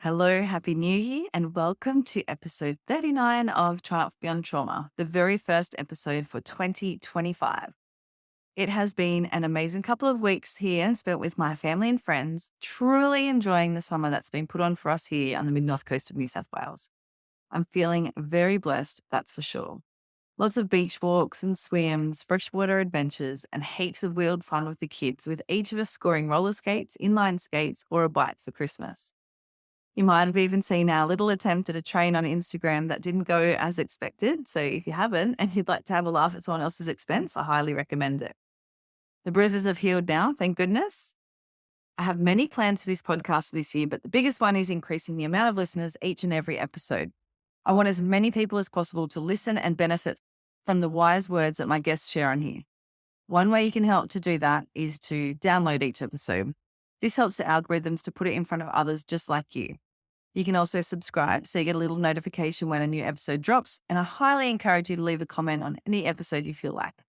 Hello, Happy New Year, and welcome to episode 39 of Triumph Beyond Trauma, the very first episode for 2025. It has been an amazing couple of weeks here spent with my family and friends, truly enjoying the summer that's been put on for us here on the mid-north coast of New South Wales. I'm feeling very blessed, that's for sure. Lots of beach walks and swims, freshwater adventures, and heaps of wheeled fun with the kids, with each of us scoring roller skates, inline skates, or a bike for Christmas. You might have even seen our little attempt at a train on Instagram that didn't go as expected. So if you haven't and you'd like to have a laugh at someone else's expense, I highly recommend it. The bruises have healed now, thank goodness. I have many plans for this podcast this year, but the biggest one is increasing the amount of listeners each and every episode. I want as many people as possible to listen and benefit from the wise words that my guests share on here. One way you can help to do that is to download each episode. This helps the algorithms to put it in front of others just like you. You can also subscribe so you get a little notification when a new episode drops, and I highly encourage you to leave a comment on any episode you feel like.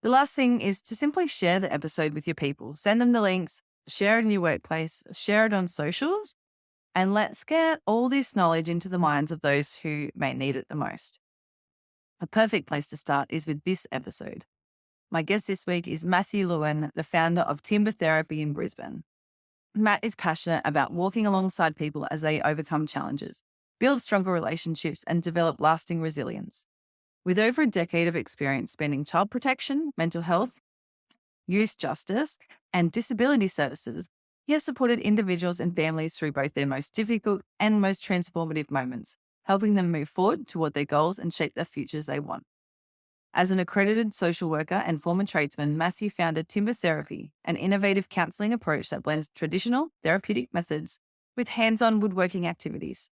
The last thing is to simply share the episode with your people. Send them the links, share it in your workplace, share it on socials, and let's get all this knowledge into the minds of those who may need it the most. A perfect place to start is with this episode. My guest this week is Matthew Lewin, the founder of Timber Therapy in Brisbane. Matt is passionate about walking alongside people as they overcome challenges, build stronger relationships, and develop lasting resilience. With over a decade of experience spanning child protection, mental health, youth justice, and disability services, he has supported individuals and families through both their most difficult and most transformative moments, helping them move forward toward their goals and shape the futures they want. As an accredited social worker and former tradesman, Matthew founded Timber Therapy, an innovative counselling approach that blends traditional therapeutic methods with hands-on woodworking activities.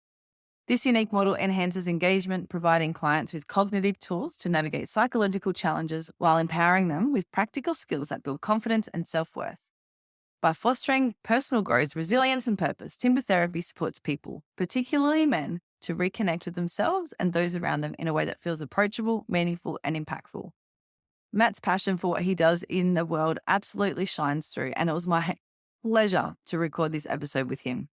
This unique model enhances engagement, providing clients with cognitive tools to navigate psychological challenges while empowering them with practical skills that build confidence and self-worth. By fostering personal growth, resilience, and purpose, Timber Therapy supports people, particularly men, to reconnect with themselves and those around them in a way that feels approachable, meaningful, and impactful. Matt's passion for what he does in the world absolutely shines through, and it was my pleasure to record this episode with him.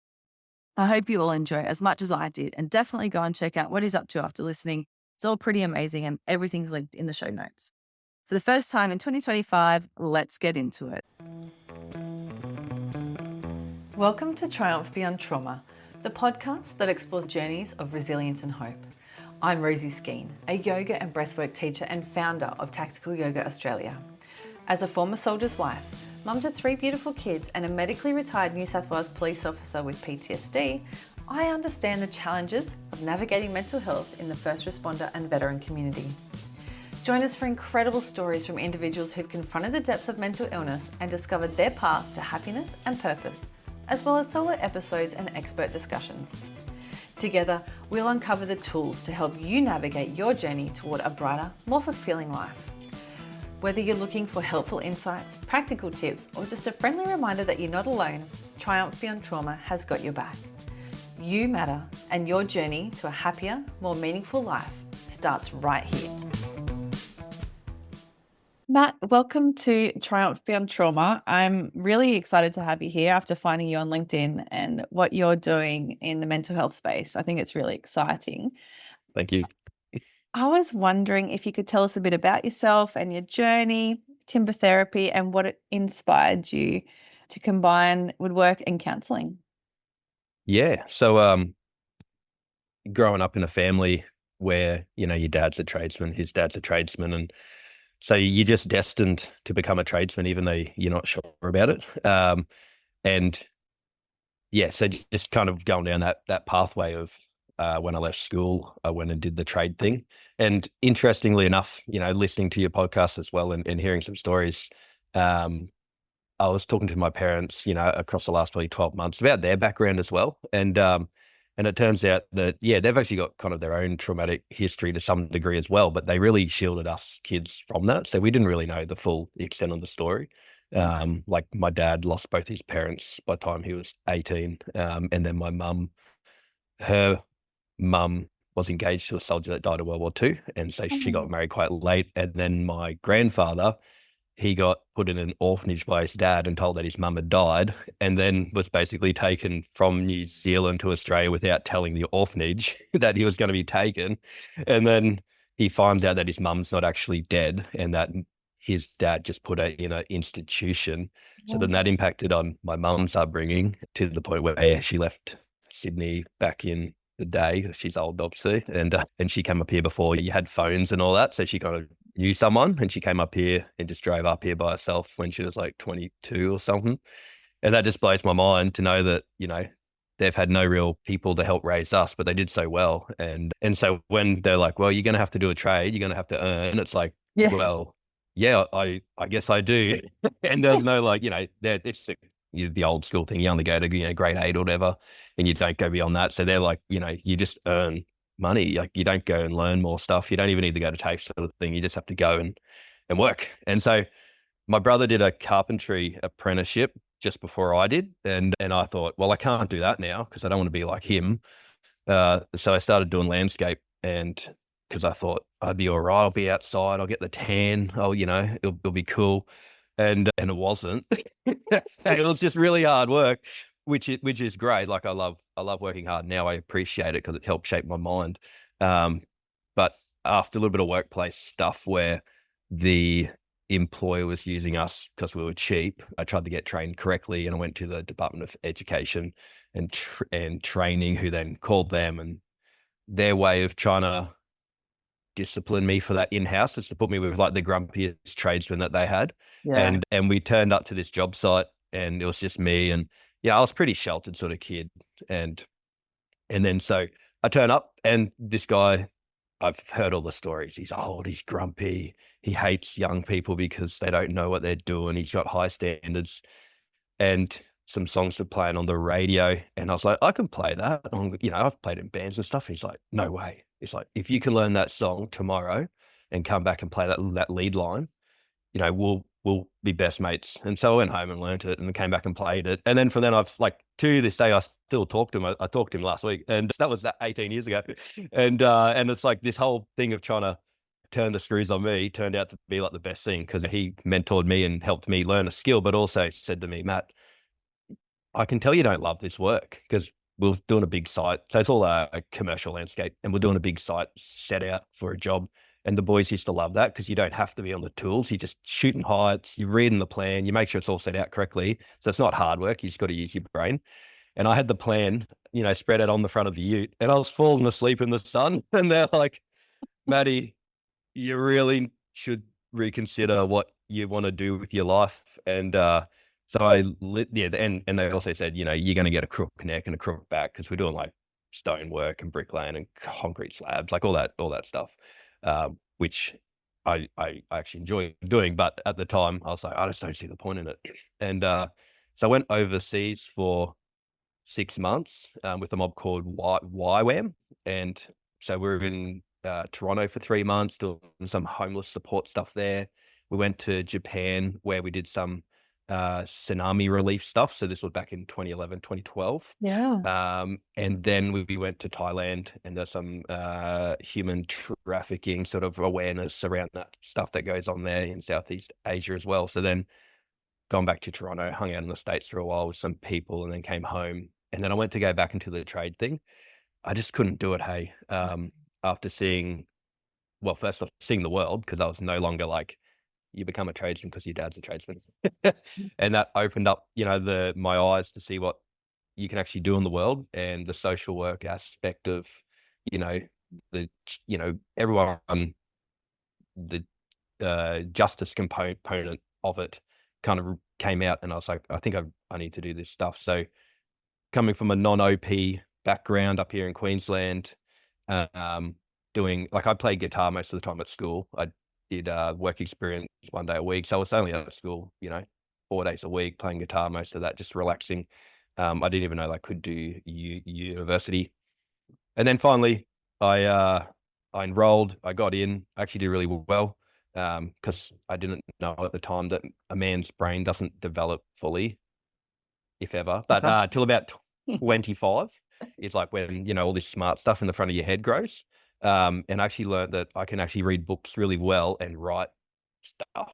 I hope you all enjoy it as much as I did, and definitely go and check out what he's up to after listening. It's all pretty amazing, and everything's linked in the show notes. For the first time in 2025, let's get into it. Welcome to Triumph Beyond Trauma, the podcast that explores journeys of resilience and hope. I'm Rosie, a yoga and breathwork teacher and founder of Tactical Yoga Australia. As a former soldier's wife, mum to 3 beautiful kids, and a medically retired New South Wales police officer with PTSD, I understand the challenges of navigating mental health in the first responder and veteran community. Join us for incredible stories from individuals who've confronted the depths of mental illness and discovered their path to happiness and purpose, as well as solo episodes and expert discussions. Together, we'll uncover the tools to help you navigate your journey toward a brighter, more fulfilling life. Whether you're looking for helpful insights, practical tips, or just a friendly reminder that you're not alone, Triumph Beyond Trauma has got your back. You matter, and your journey to a happier, more meaningful life starts right here. Matt, welcome to Triumph Beyond Trauma. I'm really excited to have you here after finding you on LinkedIn and what you're doing in the mental health space. I think it's really exciting. Thank you. I was wondering if you could tell us a bit about yourself and your journey, timber therapy, and what it inspired you to combine woodwork and counselling. Yeah. So growing up in a family where, your dad's a tradesman, his dad's a tradesman, and so you're just destined to become a tradesman, even though you're not sure about it. And yeah, so just kind of going down that pathway of when I left school, I went and did the trade thing. And interestingly enough, listening to your podcast as well and hearing some stories, I was talking to my parents, across the last probably 12 months about their background as well. And it turns out that, they've actually got kind of their own traumatic history to some degree as well, but they really shielded us kids from that. So we didn't really know the full extent of the story. Like my dad lost both his parents by the time he was 18. And then my mum, her mum was engaged to a soldier that died in World War II. And so she got married quite late. And then my grandfather, he got put in an orphanage by his dad and told that his mum had died, and then was basically taken from New Zealand to Australia without telling the orphanage that he was going to be taken. And then he finds out that his mum's not actually dead and that his dad just put her in an institution. So then that impacted on my mum's upbringing to the point where she left Sydney back in the day. She's old, obviously, and she came up here before you had phones and all that. So she kind of knew someone, and she came up here and just drove up here by herself when she was like 22 or something. And that just blows my mind to know that, they've had no real people to help raise us, but they did so well. And so when they're like, well, you're going to have to do a trade, you're going to have to earn, it's like, Yeah. well, yeah, I guess I do. And there's no like, it's the old school thing. You only go to, grade 8 or whatever, and you don't go beyond that. So they're like, you just earn money. Like, you don't go and learn more stuff. You don't even need to go to TAFE sort of thing. You just have to go and work. And so my brother did a carpentry apprenticeship just before I did. And I thought, well, I can't do that now because I don't want to be like him. So I started doing landscape, and because I thought I'd be all right, I'll be outside, I'll get the tan, it'll be cool. And it wasn't. It was just really hard work, which is great. Like, I love working hard now. I appreciate it because it helped shape my mind. But after a little bit of workplace stuff where the employer was using us because we were cheap, I tried to get trained correctly, and I went to the Department of Education and training, who then called them, and their way of trying to discipline me for that in-house is to put me with like the grumpiest tradesmen that they had. Yeah. And we turned up to this job site, and it was just me, and I was a pretty sheltered sort of kid. And then so I turn up, and this guy, I've heard all the stories. He's old, he's grumpy, he hates young people because they don't know what they're doing. He's got high standards, and some songs were playing on the radio, and I was like, I can play that. I've played in bands and stuff. And he's like, no way. It's like, if you can learn that song tomorrow and come back and play that lead line, we'll be best mates. And so I went home and learned it and came back and played it. And then from then, I've like, to this day, I still talk to him. I talked to him last week, and that was 18 years ago. And it's like this whole thing of trying to turn the screws on me turned out to be like the best thing, because he mentored me and helped me learn a skill, but also said to me, Matt, I can tell you don't love this work, because we're doing a big site. So it's all a commercial landscape, and we're doing a big site set out for a job. And the boys used to love that, because you don't have to be on the tools. You just shooting heights, you're reading the plan, you make sure it's all set out correctly. So it's not hard work. You just got to use your brain. And I had the plan, spread out on the front of the ute, and I was falling asleep in the sun. And they're like, Matty, you really should reconsider what you want to do with your life. And so and they also said, you're going to get a crook neck and a crook back, because we're doing like stone work and bricklaying and concrete slabs, like all that stuff, which I actually enjoy doing. But at the time, I was like, I just don't see the point in it. And so I went overseas for 6 months with a mob called YWAM. And so we were in Toronto for 3 months doing some homeless support stuff there. We went to Japan, where we did some tsunami relief stuff. So this was back in 2011, 2012. Yeah. And then we went to Thailand, and there's some human trafficking sort of awareness around that stuff that goes on there in Southeast Asia as well. So then gone back to Toronto, hung out in the States for a while with some people, and then came home. And then I went to go back into the trade thing. I just couldn't do it. Hey, after seeing the world, because I was no longer like, you become a tradesman because your dad's a tradesman. And that opened up, my eyes to see what you can actually do in the world, and the social work aspect of, everyone, the justice component of it kind of came out, and I was like, I think I need to do this stuff. So coming from a non-OP background up here in Queensland, doing, like, I played guitar most of the time at school. I did work experience 1 day a week. So I was only at school, 4 days a week, playing guitar, most of that, just relaxing. I didn't even know I could do university. And then finally, I enrolled, I got in, I actually did really well, because I didn't know at the time that a man's brain doesn't develop fully, if ever, but till about 25. It's like when, all this smart stuff in the front of your head grows. And I actually learned that I can actually read books really well and write stuff.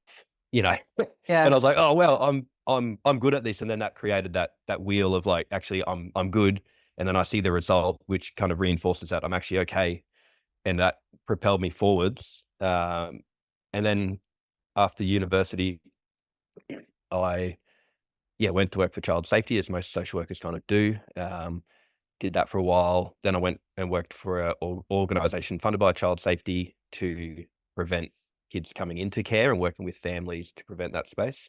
you know, and I Yeah. was like, oh well, I'm good at this, and then that created that wheel of like, actually, I'm good, and then I see the result, which kind of reinforces that I'm actually okay, and that propelled me forwards. And then after university, I went to work for child safety, as most social workers kind of do. Did that for a while. Then I went and worked for an organization funded by child safety to prevent kids coming into care and working with families to prevent that space.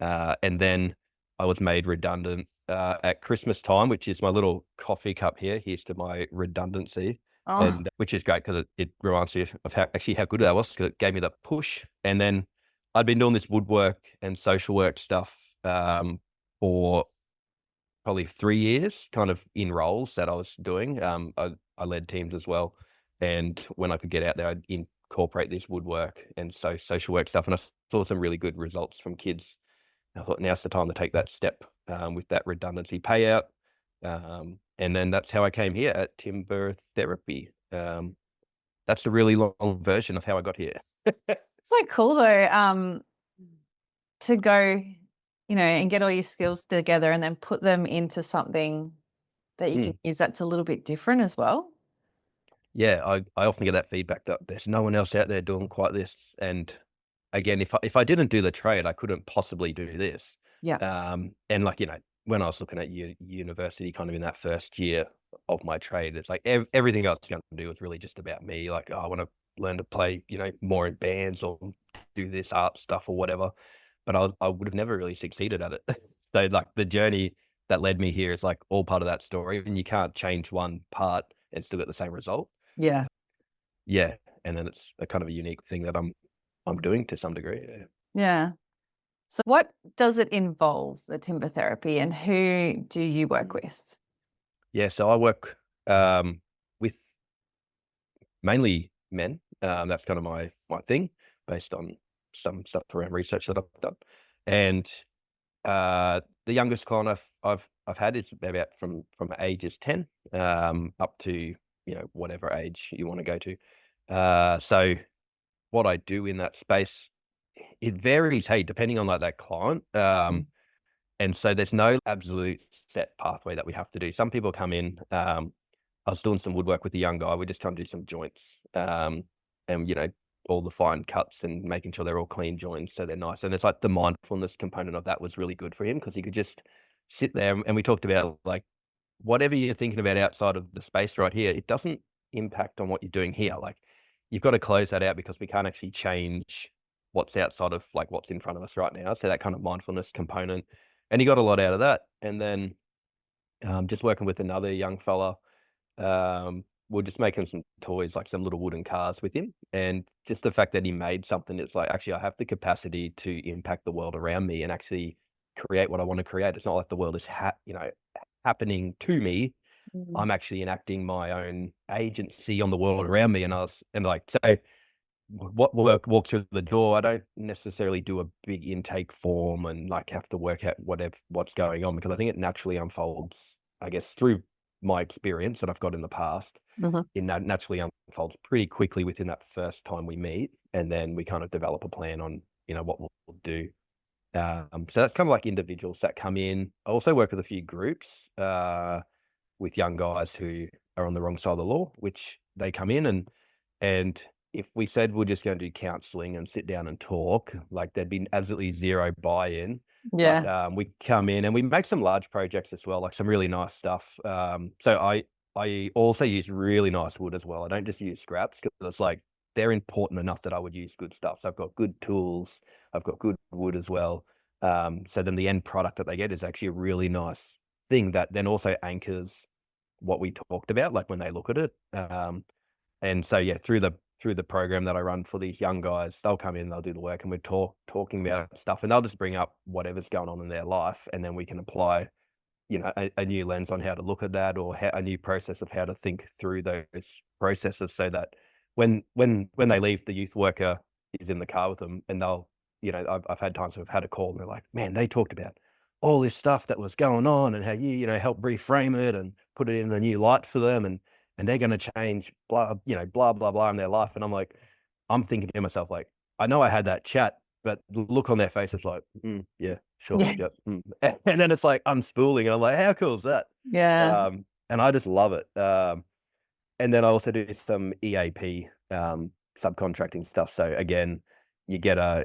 And then I was made redundant at Christmas time, which is my little coffee cup here. Here's to my redundancy, Oh, and which is great because it reminds me of how good that was, because it gave me that push. And then I'd been doing this woodwork and social work stuff for probably 3 years, kind of in roles that I was doing. I led teams as well, and when I could get out there, I'd incorporate this woodwork and social work stuff, and I saw some really good results from kids. I thought now's the time to take that step with that redundancy payout. And then that's how I came here at Timber Therapy. That's a really long version of how I got here. it's so cool though, to go, and get all your skills together and then put them into something that you can Mm. use that's a little bit different as well. Yeah, I often get that feedback that there's no one else out there doing quite this. And again, if I didn't do the trade, I couldn't possibly do this. Yeah. And like, when I was looking at university, kind of in that first year of my trade, it's like everything I was going to do was really just about me. Like, oh, I want to learn to play, more in bands or do this art stuff or whatever. But I would have never really succeeded at it. So like the journey that led me here is like all part of that story, and you can't change one part and still get the same result. Yeah. Yeah, and then it's a kind of a unique thing that I'm doing to some degree. Yeah. Yeah. So what does it involve, the timber therapy, and who do you work with? Yeah, so I work with mainly men. That's kind of my thing, based on some stuff around research that I've done. And the youngest client I've had is about from ages 10 up to whatever age you want to go to. So what I do in that space, it varies, hey, depending on like that client. And so there's no absolute set pathway that we have to do. Some people come in. I was doing some woodwork with a young guy. We're just trying to do some joints, and all the fine cuts and making sure they're all clean joints so they're nice. And it's like the mindfulness component of that was really good for him, because he could just sit there. And we talked about like, whatever you're thinking about outside of the space right here, it doesn't impact on what you're doing here. Like, you've got to close that out, because we can't actually change what's outside of like what's in front of us right now. So that kind of mindfulness component, and he got a lot out of that. And then just working with another young fella, we're just making some toys, like some little wooden cars with him. And just the fact that he made something, it's like, actually, I have the capacity to impact the world around me and actually create what I want to create. It's not like the world is happening to me. Mm. I'm actually enacting my own agency on the world around me. And like, so what walk through the door, I don't necessarily do a big intake form and like have to work out what's going on, because I think it naturally unfolds, I guess, through my experience that I've got in the past. Mhm. It naturally unfolds pretty quickly within that first time we meet, and then we kind of develop a plan on what we'll do. So that's kind of like individuals that come in. I also work with a few groups with young guys who are on the wrong side of the law, which they come in, and if we said we're just going to do counselling and sit down and talk, like there'd be absolutely zero buy-in. But Yeah. we come in and we make some large projects as well, like some really nice stuff. So I also use really nice wood as well. I don't just use scraps, because it's like they're important enough that I would use good stuff. So I've got good tools, I've got good wood as well. So then the end product that they get is actually a really nice thing that then also anchors what we talked about, like when they look at it. And so yeah, through the program that I run for these young guys, they'll come in, they'll do the work, and we're talking about stuff, and they'll just bring up whatever's going on in their life, and then we can apply a new lens on how to look at that, or a new process of how to think through those processes, so that when they leave, the youth worker is in the car with them, and they'll, I've had times where I've had a call and they're like, man, they talked about all this stuff that was going on, and how help reframe it and put it in a new light for them, and they're going to change blah blah blah in their life. And I'm like, I'm thinking to myself, like, I know I had that chat but the look on their face is like, yeah, sure, Yeah. yep. And then it's like unspooling, and I'm like, how cool is that? Yeah. And I just love it. And then I also do some EAP subcontracting stuff. So again, you get a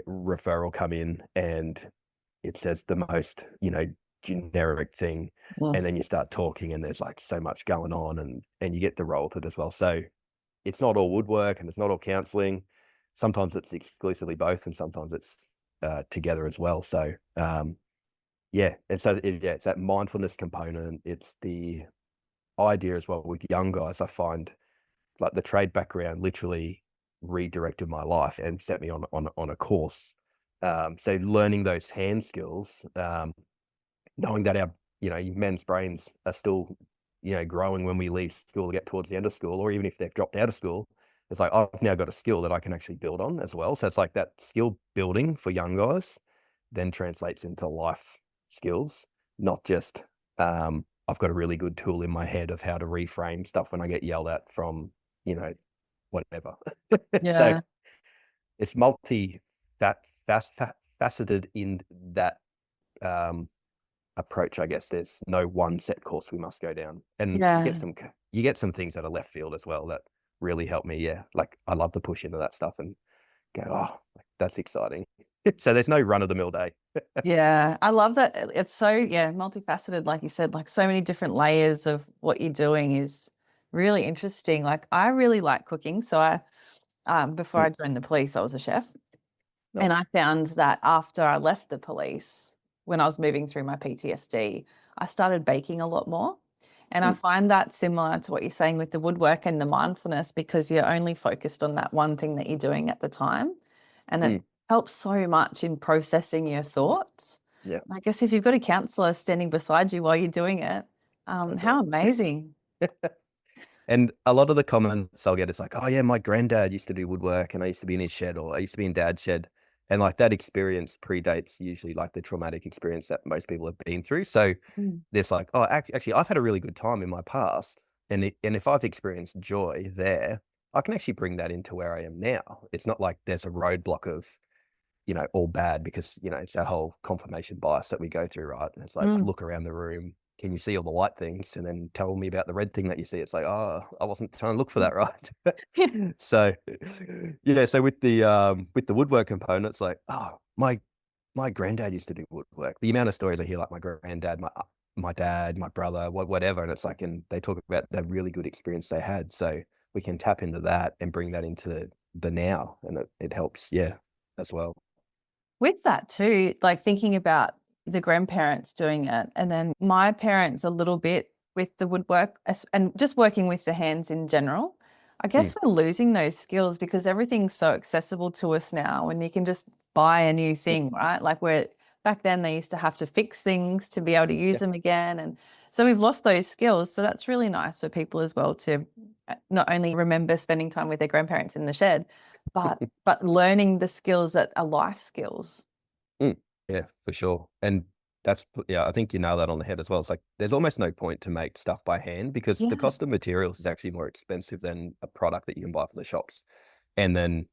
referral come in, and it says the most, generic thing, and Yes. then you start talking, and there's like so much going on, and you get the role with it as well. So it's not all woodwork, and it's not all counselling. Sometimes it's exclusively both, and sometimes it's together as well. So yeah, and so it's that mindfulness component. It's the idea as well with young guys. I find like the trade background literally redirected my life and set me on a course. So learning those hand skills, knowing that our men's brains are still growing when we leave school, get towards the end of school, or even if they've dropped out of school, it's like I've now got a skill that I can actually build on as well. So it's like that skill building for young guys then translates into life skills, not just I've got a really good tool in my head of how to reframe stuff when I get yelled at from whatever. So Yeah. it's faceted in that approach. I guess there's no one set course we must go down, and Yeah. you get some things that are left field as well that really help me. Yeah, like I love to push into that stuff and go, oh, that's exciting. So there's no run of the mill day. Yeah. I love that. It's so, yeah, multifaceted, like you said, like so many different layers of what you're doing is really interesting. Like I really like cooking. So before Mm, I joined the police, I was a chef. And I nice. found that after I left the police, when I was moving through my PTSD, I started baking a lot more. And I Mm, find that similar to what you're saying with the woodwork and the mindfulness because you're only focused on that one thing that you're doing at the time. And it mm, helps so much in processing your thoughts. yeah, I guess if you've got a counselor standing beside you while you're doing it, that's how right. amazing. And a lot of the comments I'll get is like, oh yeah, my granddad used to do woodwork, and I used to be in his shed, or I used to be in dad's shed. And like that experience predates usually like the traumatic experience that most people have been through. So Mm. there's like, oh, actually, I've had a really good time in my past. And if I've experienced joy there, I can actually bring that into where I am now. It's not like there's a roadblock of, all bad, because, it's that whole confirmation bias that we go through, right? It's like, Mm. look around the room. Can you see all the white things? And then tell me about the red thing that you see. It's like, oh, I wasn't trying to look for that, right? So, yeah. So with the woodwork component, it's like, oh, my granddad used to do woodwork. The amount of stories I hear, like my granddad, my dad, my brother, whatever, and it's like, and they talk about the really good experience they had. So we can tap into that and bring that into the now, and it helps, yeah, as well. With that too, like thinking about the grandparents doing it, and then my parents a little bit with the woodwork and just working with the hands in general. I Mm, guess we're losing those skills because everything's so accessible to us now and you can just buy a new mm, thing, right? Like where back then they used to have to fix things to be able to use yeah. them again. And so we've lost those skills. So that's really nice for people as well to not only remember spending time with their grandparents in the shed, but learning the skills that are life skills. Mm, yeah, for sure. And yeah, I think you nail that on the head as well. It's like there's almost no point to make stuff by hand because the Yeah. cost of materials is actually more expensive than a product that you can buy from the shops. And then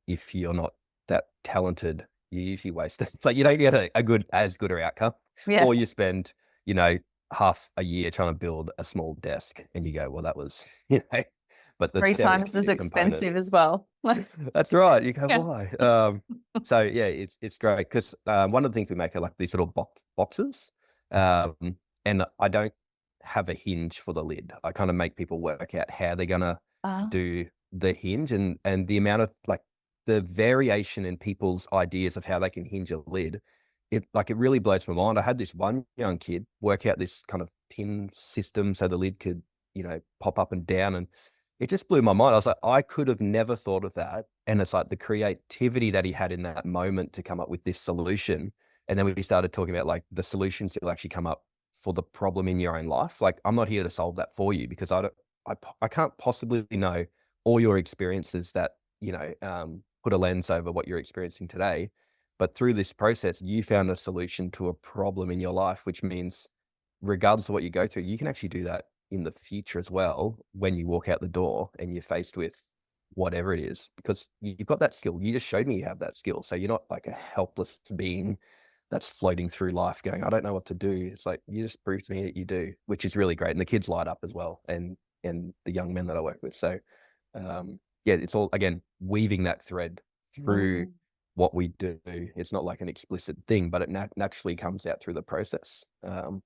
if you're not that talented, you usually waste it. It's like you don't get as good a outcome, Yeah. or you spend, you know, half a year trying to build a small desk, and you go, well, that was, but the 3 times as technical component. expensive as well. Like, That's right. You go, yeah. why? So yeah, it's great because one of the things we make are like these little boxes, um, and I don't have a hinge for the lid. I kind of make people work out how they're gonna Ah. do the hinge, and the amount of like the variation in people's ideas of how they can hinge a lid. It really blows my mind. I had this one young kid work out this kind of pin system so the lid could pop up and down, and it just blew my mind. I was like, I could have never thought of that. And it's like the creativity that he had in that moment to come up with this solution. And then we started talking about like the solutions that will actually come up for the problem in your own life. Like, I'm not here to solve that for you because I can't possibly know all your experiences that, put a lens over what you're experiencing today. But through this process, you found a solution to a problem in your life, which means regardless of what you go through, you can actually do that in the future as well when you walk out the door and you're faced with whatever it is, because you've got that skill. You just showed me you have that skill. So you're not like a helpless being that's floating through life going, I don't know what to do. It's like, you just prove to me that you do, which is really great. And the kids light up as well. And the young men that I work with. So, yeah, it's all, again, weaving that thread through what we do. It's not like an explicit thing, but it naturally comes out through the process,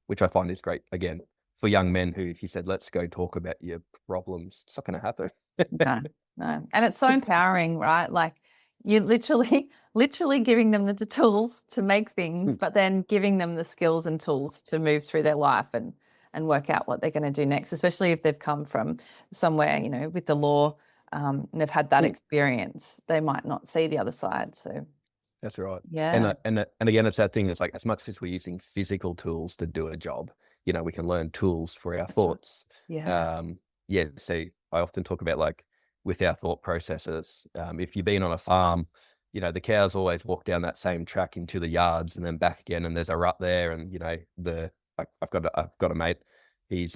which I find is great. Again, for young men who, if you said, let's go talk about your problems, it's not going to happen. No, no. And it's so empowering, right? Like you literally giving them the tools to make things, but then giving them the skills and tools to move through their life and work out what they're going to do next, especially if they've come from somewhere, you know, with the law, and they've had that experience. They might not see the other side. So That's right. yeah. And again, it's that thing. It's like, as much as we're using physical tools to do a job, you know, we can learn tools for our That's right. thoughts. Yeah. Yeah. So I often talk about, like, with our thought processes, if you've been on a farm, you know, the cows always walk down that same track into the yards and then back again, and there's a rut there. And, you know, I've got a mate. He's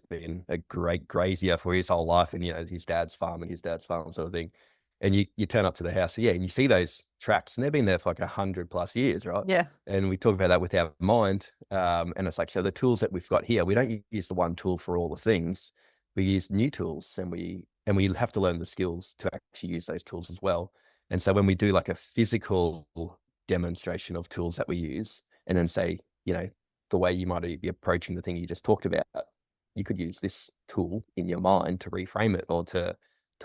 been a great grazier for his whole life, and, you know, his dad's farm and his dad's farm sort of thing. And you turn up to the house, yeah, and you see those tracks, and they've been there for like 100+ years, right? Yeah. And we talk about that with our mind, and it's like, so the tools that we've got here, we don't use the one tool for all the things. We use new tools, and we have to learn the skills to actually use those tools as well. And so when we do like a physical demonstration of tools that we use, and then say, you know, the way you might be approaching the thing you just talked about, you could use this tool in your mind to reframe it, or to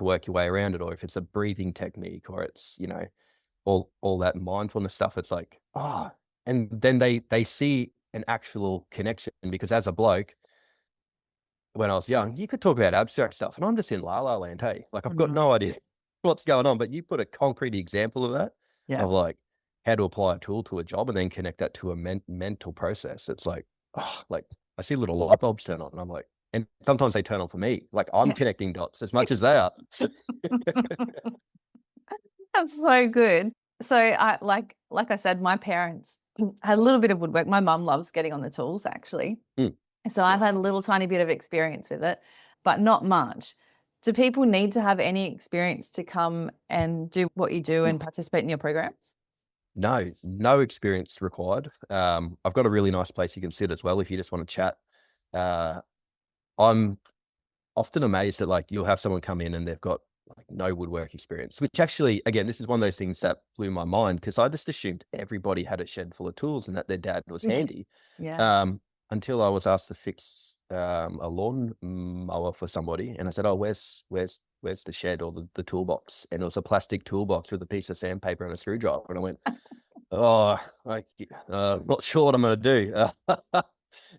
work your way around it. Or if it's a breathing technique, or it's, you know, all that mindfulness stuff, it's like, and then they see an actual connection. Because as a bloke, when I was young, you could talk about abstract stuff, and I'm just in la la land. Hey, like, I've got no idea what's going on, but you put a concrete example of that, Yeah. of like how to apply a tool to a job and then connect that to a mental process. It's like, like, I see little light bulbs turn on, and I'm like, and sometimes they turn on for me. Like, I'm connecting dots as much as they are. That's so good. So I like I said, my parents had a little bit of woodwork. My mum loves getting on the tools, actually. So I've had a little tiny bit of experience with it, but not much. Do people need to have any experience to come and do what you do and participate in your programs? No experience required. I've got a really nice place you can sit as well if you just want to chat. I'm often amazed that, like, you'll have someone come in and they've got like no woodwork experience, which actually, again, this is one of those things that blew my mind, because I just assumed everybody had a shed full of tools and that their dad was handy. Yeah. Until I was asked to fix a lawn mower for somebody, and I said, "Oh, where's the shed or the toolbox?" And it was a plastic toolbox with a piece of sandpaper and a screwdriver. And I went, "Oh, not sure what I'm going to do."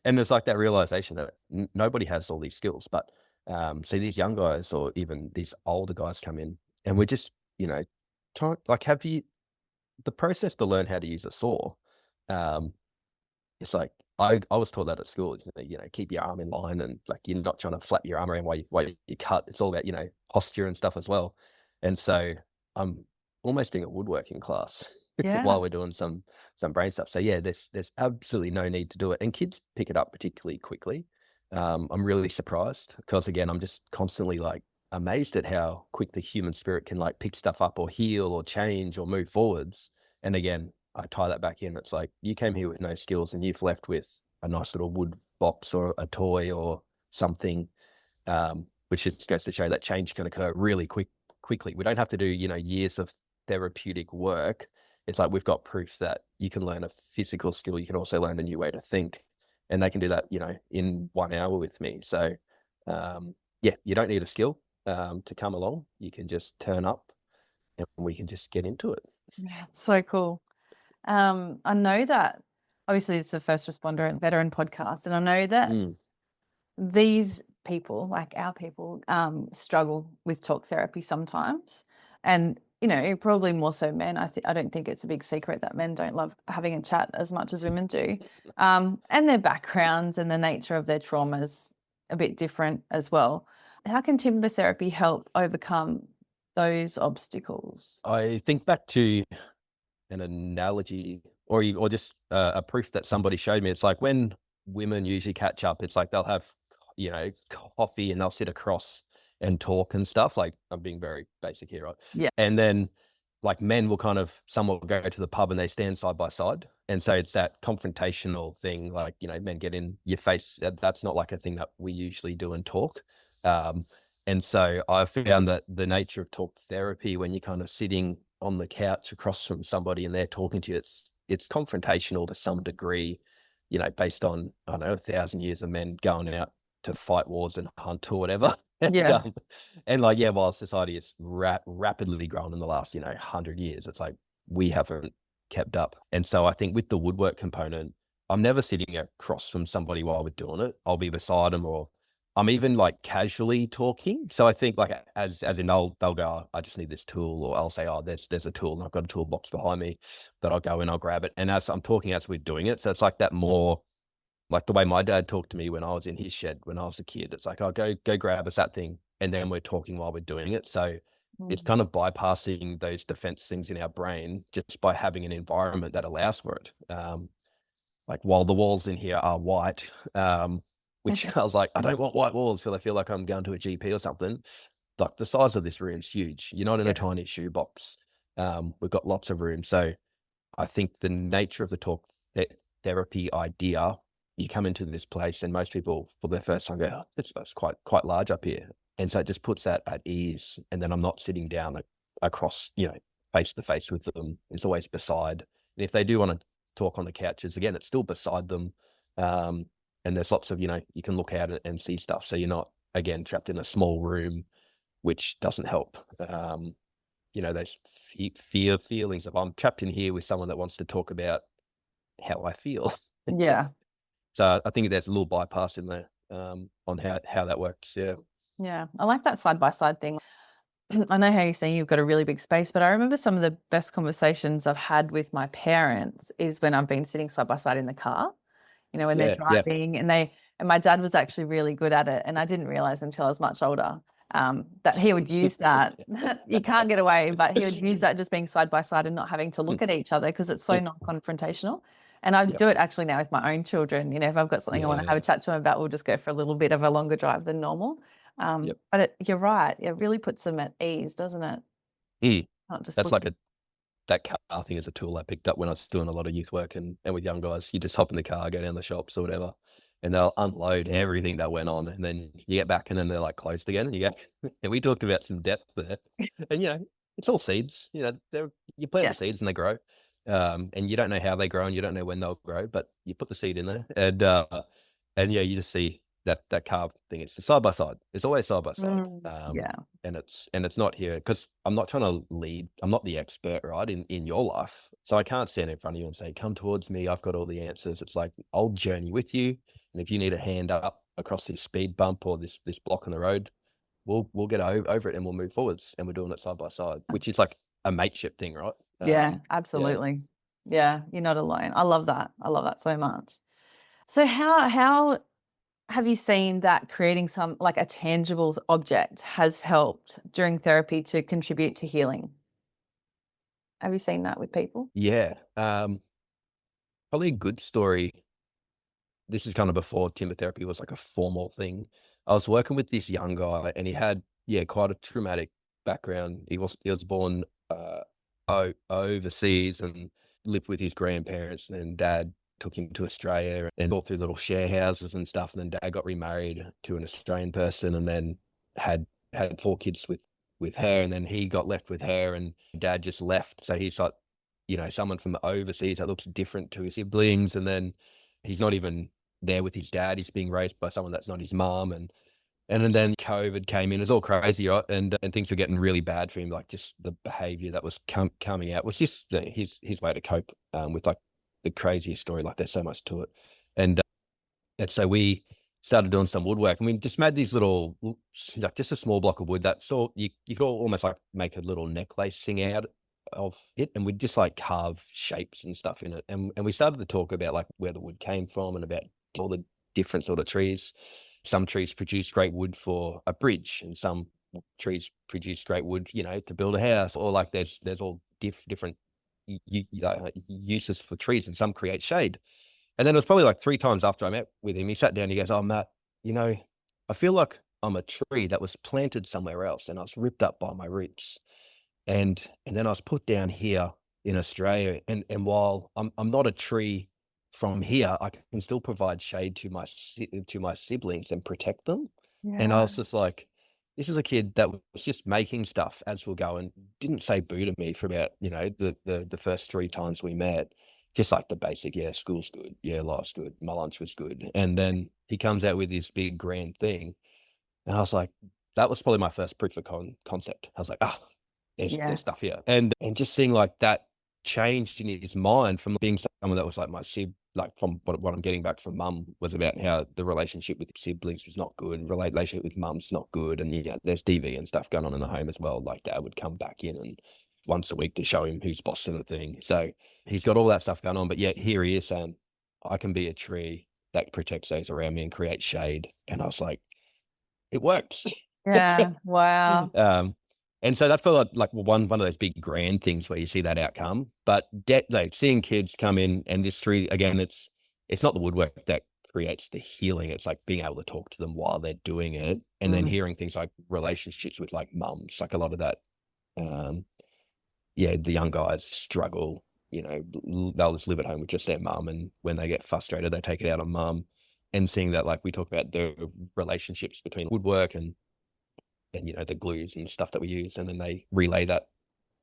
And there's like that realization that nobody has all these skills, but so these young guys, or even these older guys, come in, and we're just, you know, trying, like, have you the process to learn how to use a saw. It's like, I was taught that at school, you know, keep your arm in line, and like, you're not trying to flap your arm around while you cut. It's all about, you know, posture and stuff as well. And so I'm almost doing a woodworking class Yeah. while we're doing some brain stuff. So yeah, there's absolutely no need to do it, and kids pick it up particularly quickly. I'm really surprised, because again, I'm just constantly like amazed at how quick the human spirit can like pick stuff up, or heal, or change, or move forwards. And again, I tie that back in. It's like, you came here with no skills, and you've left with a nice little wood box or a toy or something, which just goes to show that change can occur really quickly. We don't have to do, you know, years of therapeutic work. It's like, we've got proof that you can learn a physical skill. You can also learn a new way to think, and they can do that, you know, in 1 hour with me. So, yeah, you don't need a skill to come along. You can just turn up, and we can just get into it. Yeah, it's so cool. I know that obviously it's a first responder and veteran podcast, and I know that these people, like our people, struggle with talk therapy sometimes, and you know, probably more so men. I don't think it's a big secret that men don't love having a chat as much as women do, and their backgrounds and the nature of their traumas a bit different as well. How can timber therapy help overcome those obstacles? I think back to an analogy, or just a proof that somebody showed me. It's like, when women usually catch up, it's like they'll have coffee, and they'll sit across and talk and stuff. Like, I'm being very basic here, right? Yeah. And then like men will some will go to the pub and they stand side by side. And so it's that confrontational thing, like, men get in your face. That's not like a thing that we usually do and talk. Um, and so I found that the nature of talk therapy, when you're kind of sitting on the couch across from somebody and they're talking to you, it's confrontational to some degree, based on, I don't know, 1,000 years of men going out to fight wars and hunt or whatever. Yeah. And like, yeah, while society has rapidly grown in the last, 100 years, it's like we haven't kept up. And so I think with the woodwork component, I'm never sitting across from somebody while we're doing it. I'll be beside them, or I'm even like casually talking. So I think like as in they'll go, "Oh, I just need this tool," or I'll say, "Oh, there's a tool, and I've got a toolbox behind me that I'll go in, I'll grab it." And as I'm talking, as we're doing it, so it's like that more like the way my dad talked to me when I was in his shed when I was a kid. It's like, "Oh, go grab us that thing," and then we're talking while we're doing it. So it's kind of bypassing those defense things in our brain just by having an environment that allows for it. Like, while the walls in here are white, which I was like, I don't want white walls because I feel like I'm going to a GP or something. Like, the size of this room's huge. You're not in a tiny shoebox. We've got lots of room. So I think the nature of the talk therapy idea, you come into this place and most people for their first time go, "Oh, it's quite large up here." And so it just puts that at ease. And then I'm not sitting down across, face to face with them. It's always beside. And if they do want to talk on the couches, again, it's still beside them. And there's lots of, you can look out and see stuff. So you're not, again, trapped in a small room, which doesn't help. Those feelings of, I'm trapped in here with someone that wants to talk about how I feel. Yeah. So I think there's a little bypass in there on how that works. Yeah. Yeah. I like that side by side thing. I know how you say you've got a really big space, but I remember some of the best conversations I've had with my parents is when I've been sitting side by side in the car, when they're Yeah. driving, and my dad was actually really good at it. And I didn't realize until I was much older that he would use that. You can't get away, but he would use that just being side by side and not having to look at each other because it's so non-confrontational. And I do it actually now with my own children. If I've got something I want to have a chat to them about, we'll just go for a little bit of a longer drive than normal. But you're right. It really puts them at ease, doesn't it? Not just That's like that car thing is a tool I picked up when I was doing a lot of youth work and with young guys. You just hop in the car, go down the shops or whatever, and they'll unload everything that went on. And then you get back and then they're like closed again. And you go, and we talked about some depth there. And, it's all seeds. You plant the seeds and they grow. And you don't know how they grow and you don't know when they'll grow, but you put the seed in there and you just see that carved thing. It's side by side. It's always side by side. And it's not here because I'm not trying to lead. I'm not the expert, right, in your life. So I can't stand in front of you and say, "Come towards me. I've got all the answers." It's like, I'll journey with you. And if you need a hand up across this speed bump or this block on the road, we'll get over it and we'll move forwards. And we're doing it side by side, which is like a mateship thing, right? Yeah, absolutely. Yeah, you're not alone. I love that. I love that so much. So how have you seen that creating some like a tangible object has helped during therapy to contribute to healing? Have you seen that with people? Yeah. Probably a good story. This is kind of before timber therapy was like a formal thing. I was working with this young guy and he had, quite a traumatic background. He was born overseas and lived with his grandparents, and then dad took him to Australia and all through little share houses and stuff. And then dad got remarried to an Australian person and then had 4 kids with her. And then he got left with her and dad just left. So he's like, someone from overseas that looks different to his siblings. And then he's not even there with his dad. He's being raised by someone that's not his mom. And then COVID came in. It was all crazy, right? And things were getting really bad for him. Like, just the behavior that was coming out was just his way to cope with like the craziest story. Like, there's so much to it. And so we started doing some woodwork, and we just made these little, like, just a small block of wood that you could almost like make a little necklace thing out of it, and we'd just like carve shapes and stuff in it. And we started to talk about like where the wood came from and about all the different sort of trees. Some trees produce great wood for a bridge, and some trees produce great wood, to build a house, or like there's all different uses for trees, and some create shade. And then it was probably like 3 times after I met with him, he sat down, he goes, "Oh, Matt, I feel like I'm a tree that was planted somewhere else and I was ripped up by my roots. And then I was put down here in Australia. And while I'm not a tree from here, I can still provide shade to to my siblings and protect them. And I Yeah. was just like, this is a kid that was just making stuff as we're going, didn't say boo to me for about, the first three times we met. Just like the basic, yeah, school's good, yeah, life's good, my lunch was good. And then he comes out with this big grand thing. And I was like, that was probably my first proof of concept. I was like, "Ah, there's Yes. stuff here." And just seeing, like, that changed in his mind from being someone that was like like, from what I'm getting back from mum was about how the relationship with siblings was not good, relationship with mum's not good, and, yeah, there's DV and stuff going on in the home as well. Like, dad would come back in and once a week to show him who's boss sort of thing. So, he's got all that stuff going on, but yet here he is saying, "I can be a tree that protects those around me and creates shade." And I was like, it works. Yeah. Wow. Um, and so that felt like one of those big grand things where you see that outcome. But like seeing kids come in and this three again, it's not the woodwork that creates the healing. It's like being able to talk to them while they're doing it, and then Mm. hearing things like relationships with like mums, like a lot of that. Yeah, the young guys struggle. They'll just live at home with just their mum, and when they get frustrated, they take it out on mum. And seeing that, like we talk about the relationships between woodwork and the glues and stuff that we use, and then they relay that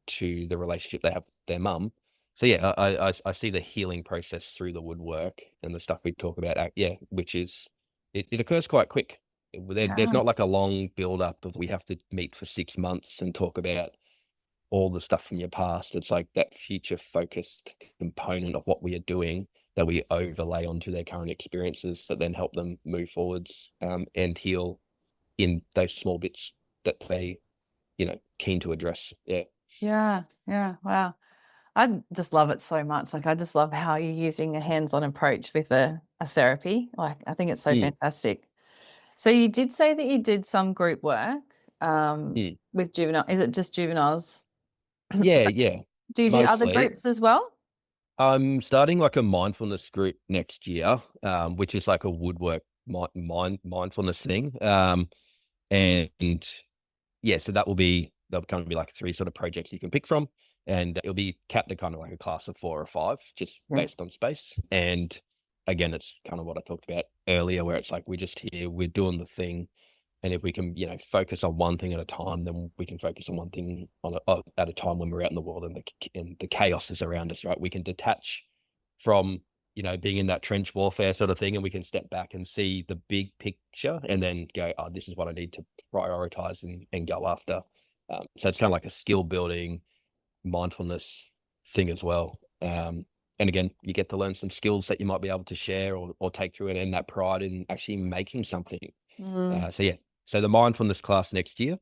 to the relationship they have with their mum. So yeah, I see the healing process through the woodwork and the stuff we talk about. Yeah, which is it occurs quite quick. There's Yeah. not like a long build up of we have to meet for 6 months and talk about all the stuff from your past. It's like that future focused component of what we are doing that we overlay onto their current experiences that then help them move forwards, and heal in those small bits that they, keen to address. Yeah. Yeah. Yeah. Wow. I just love it so much. Like, I just love how you're using a hands-on approach with a therapy. Like, I think it's so Mm, fantastic. So you did say that you did some group work mm. with juvenile. Is it just juveniles? Yeah, yeah, Do you do other mostly. groups as well? I'm starting like a mindfulness group next year, which is like a woodwork mindfulness thing. And yeah, so there'll kind of be like three sort of projects you can pick from, and it'll be capped to kind of like a class of 4 or 5, just Yeah. based on space. And again, it's kind of what I talked about earlier, where it's like we're just here, we're doing the thing, and if we can, focus on one thing at a time, then we can focus on one thing at a time when we're out in the world and the chaos is around us, right? We can detach from being in that trench warfare sort of thing, and we can step back and see the big picture, and then go, oh, this is what I need to prioritize and go after. So it's kind of like a skill building mindfulness thing as well. And again, you get to learn some skills that you might be able to share or take through it, and that pride in actually making something. Mm, So yeah, so the mindfulness class next year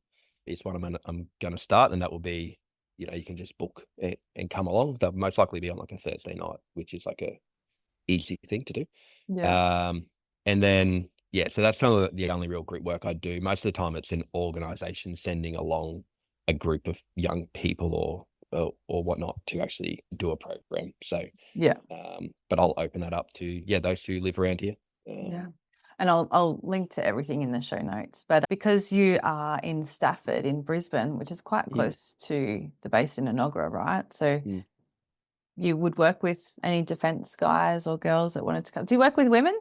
is what I'm going to start, and that will be, you can just book and come along. They'll most likely be on like a Thursday night, which is like a easy thing to do. yeah. Um, and then yeah, so that's kind of the only real group work I do. Most of the time, it's an organisation sending along a group of young people or whatnot to actually do a program. So, Yeah. but I'll open that up to those who live around here. Yeah. And I'll link to everything in the show notes. But because you are in Stafford in Brisbane, which is quite Mm, close to the base in Enoggera, right? So mm. you would work with any defence guys or girls that wanted to come. Do you work with women?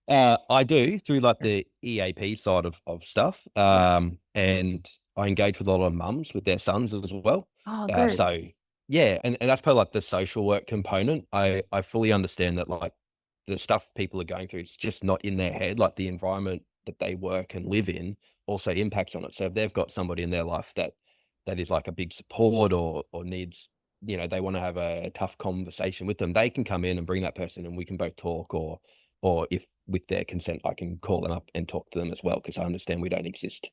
I do through like the EAP side of stuff. Yeah. And I engage with a lot of mums with their sons as well. Oh, good. So yeah, and that's probably like the social work component. I fully understand that like the stuff people are going through, it's just not in their head. Like the environment that they work and live in also impacts on it. So if they've got somebody in their life that is like a big support or needs, they want to have a tough conversation with them, they can come in and bring that person and we can both talk, or if with their consent, I can call them up and talk to them as well, because I understand we don't exist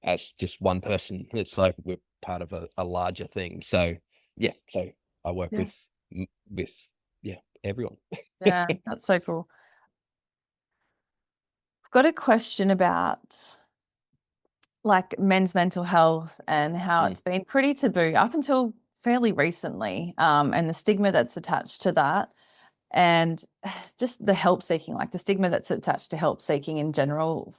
as just one person. It's like we're part of a larger thing. So yeah, so I work Yeah. with everyone. Yeah. That's so cool. I've got a question about like men's mental health and how Mm, it's been pretty taboo up until fairly recently, and the stigma that's attached to that, and just the help seeking, like the stigma that's attached to help seeking in general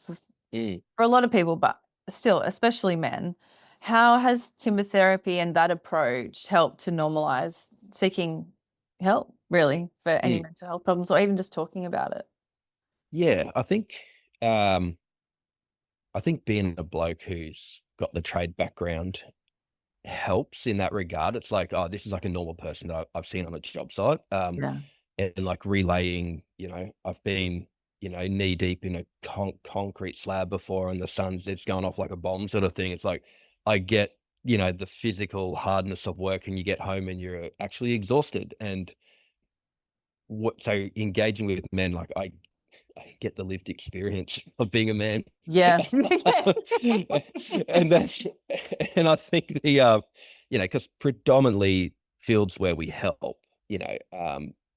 Mm. for a lot of people, but still, especially men. How has timber therapy and that approach helped to normalize seeking help, really, for any Mm. mental health problems or even just talking about it? Yeah, um, I think being a bloke who's got the trade background helps in that regard. It's like, oh, this is like a normal person that I've seen on a job site. Yeah. And like relaying, I've been, knee deep in a concrete slab before and the sun's it's going off like a bomb sort of thing. It's like I get, the physical hardness of work and you get home and you're actually exhausted. And so engaging with men, like I get the lived experience of being a man. Yeah. And then and I think because predominantly fields where we help,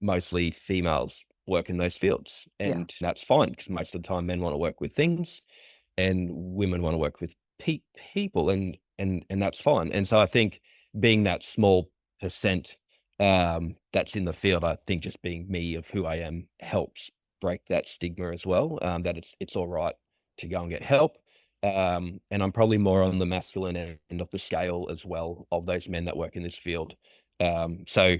mostly females work in those fields, Yeah. and that's fine because most of the time men want to work with things and women want to work with people, and that's fine. And so I think being that small percent that's in the field, I think just being me of who I am helps break that stigma as well. That it's all right to go and get help. And I'm probably more on the masculine end of the scale as well of those men that work in this field. So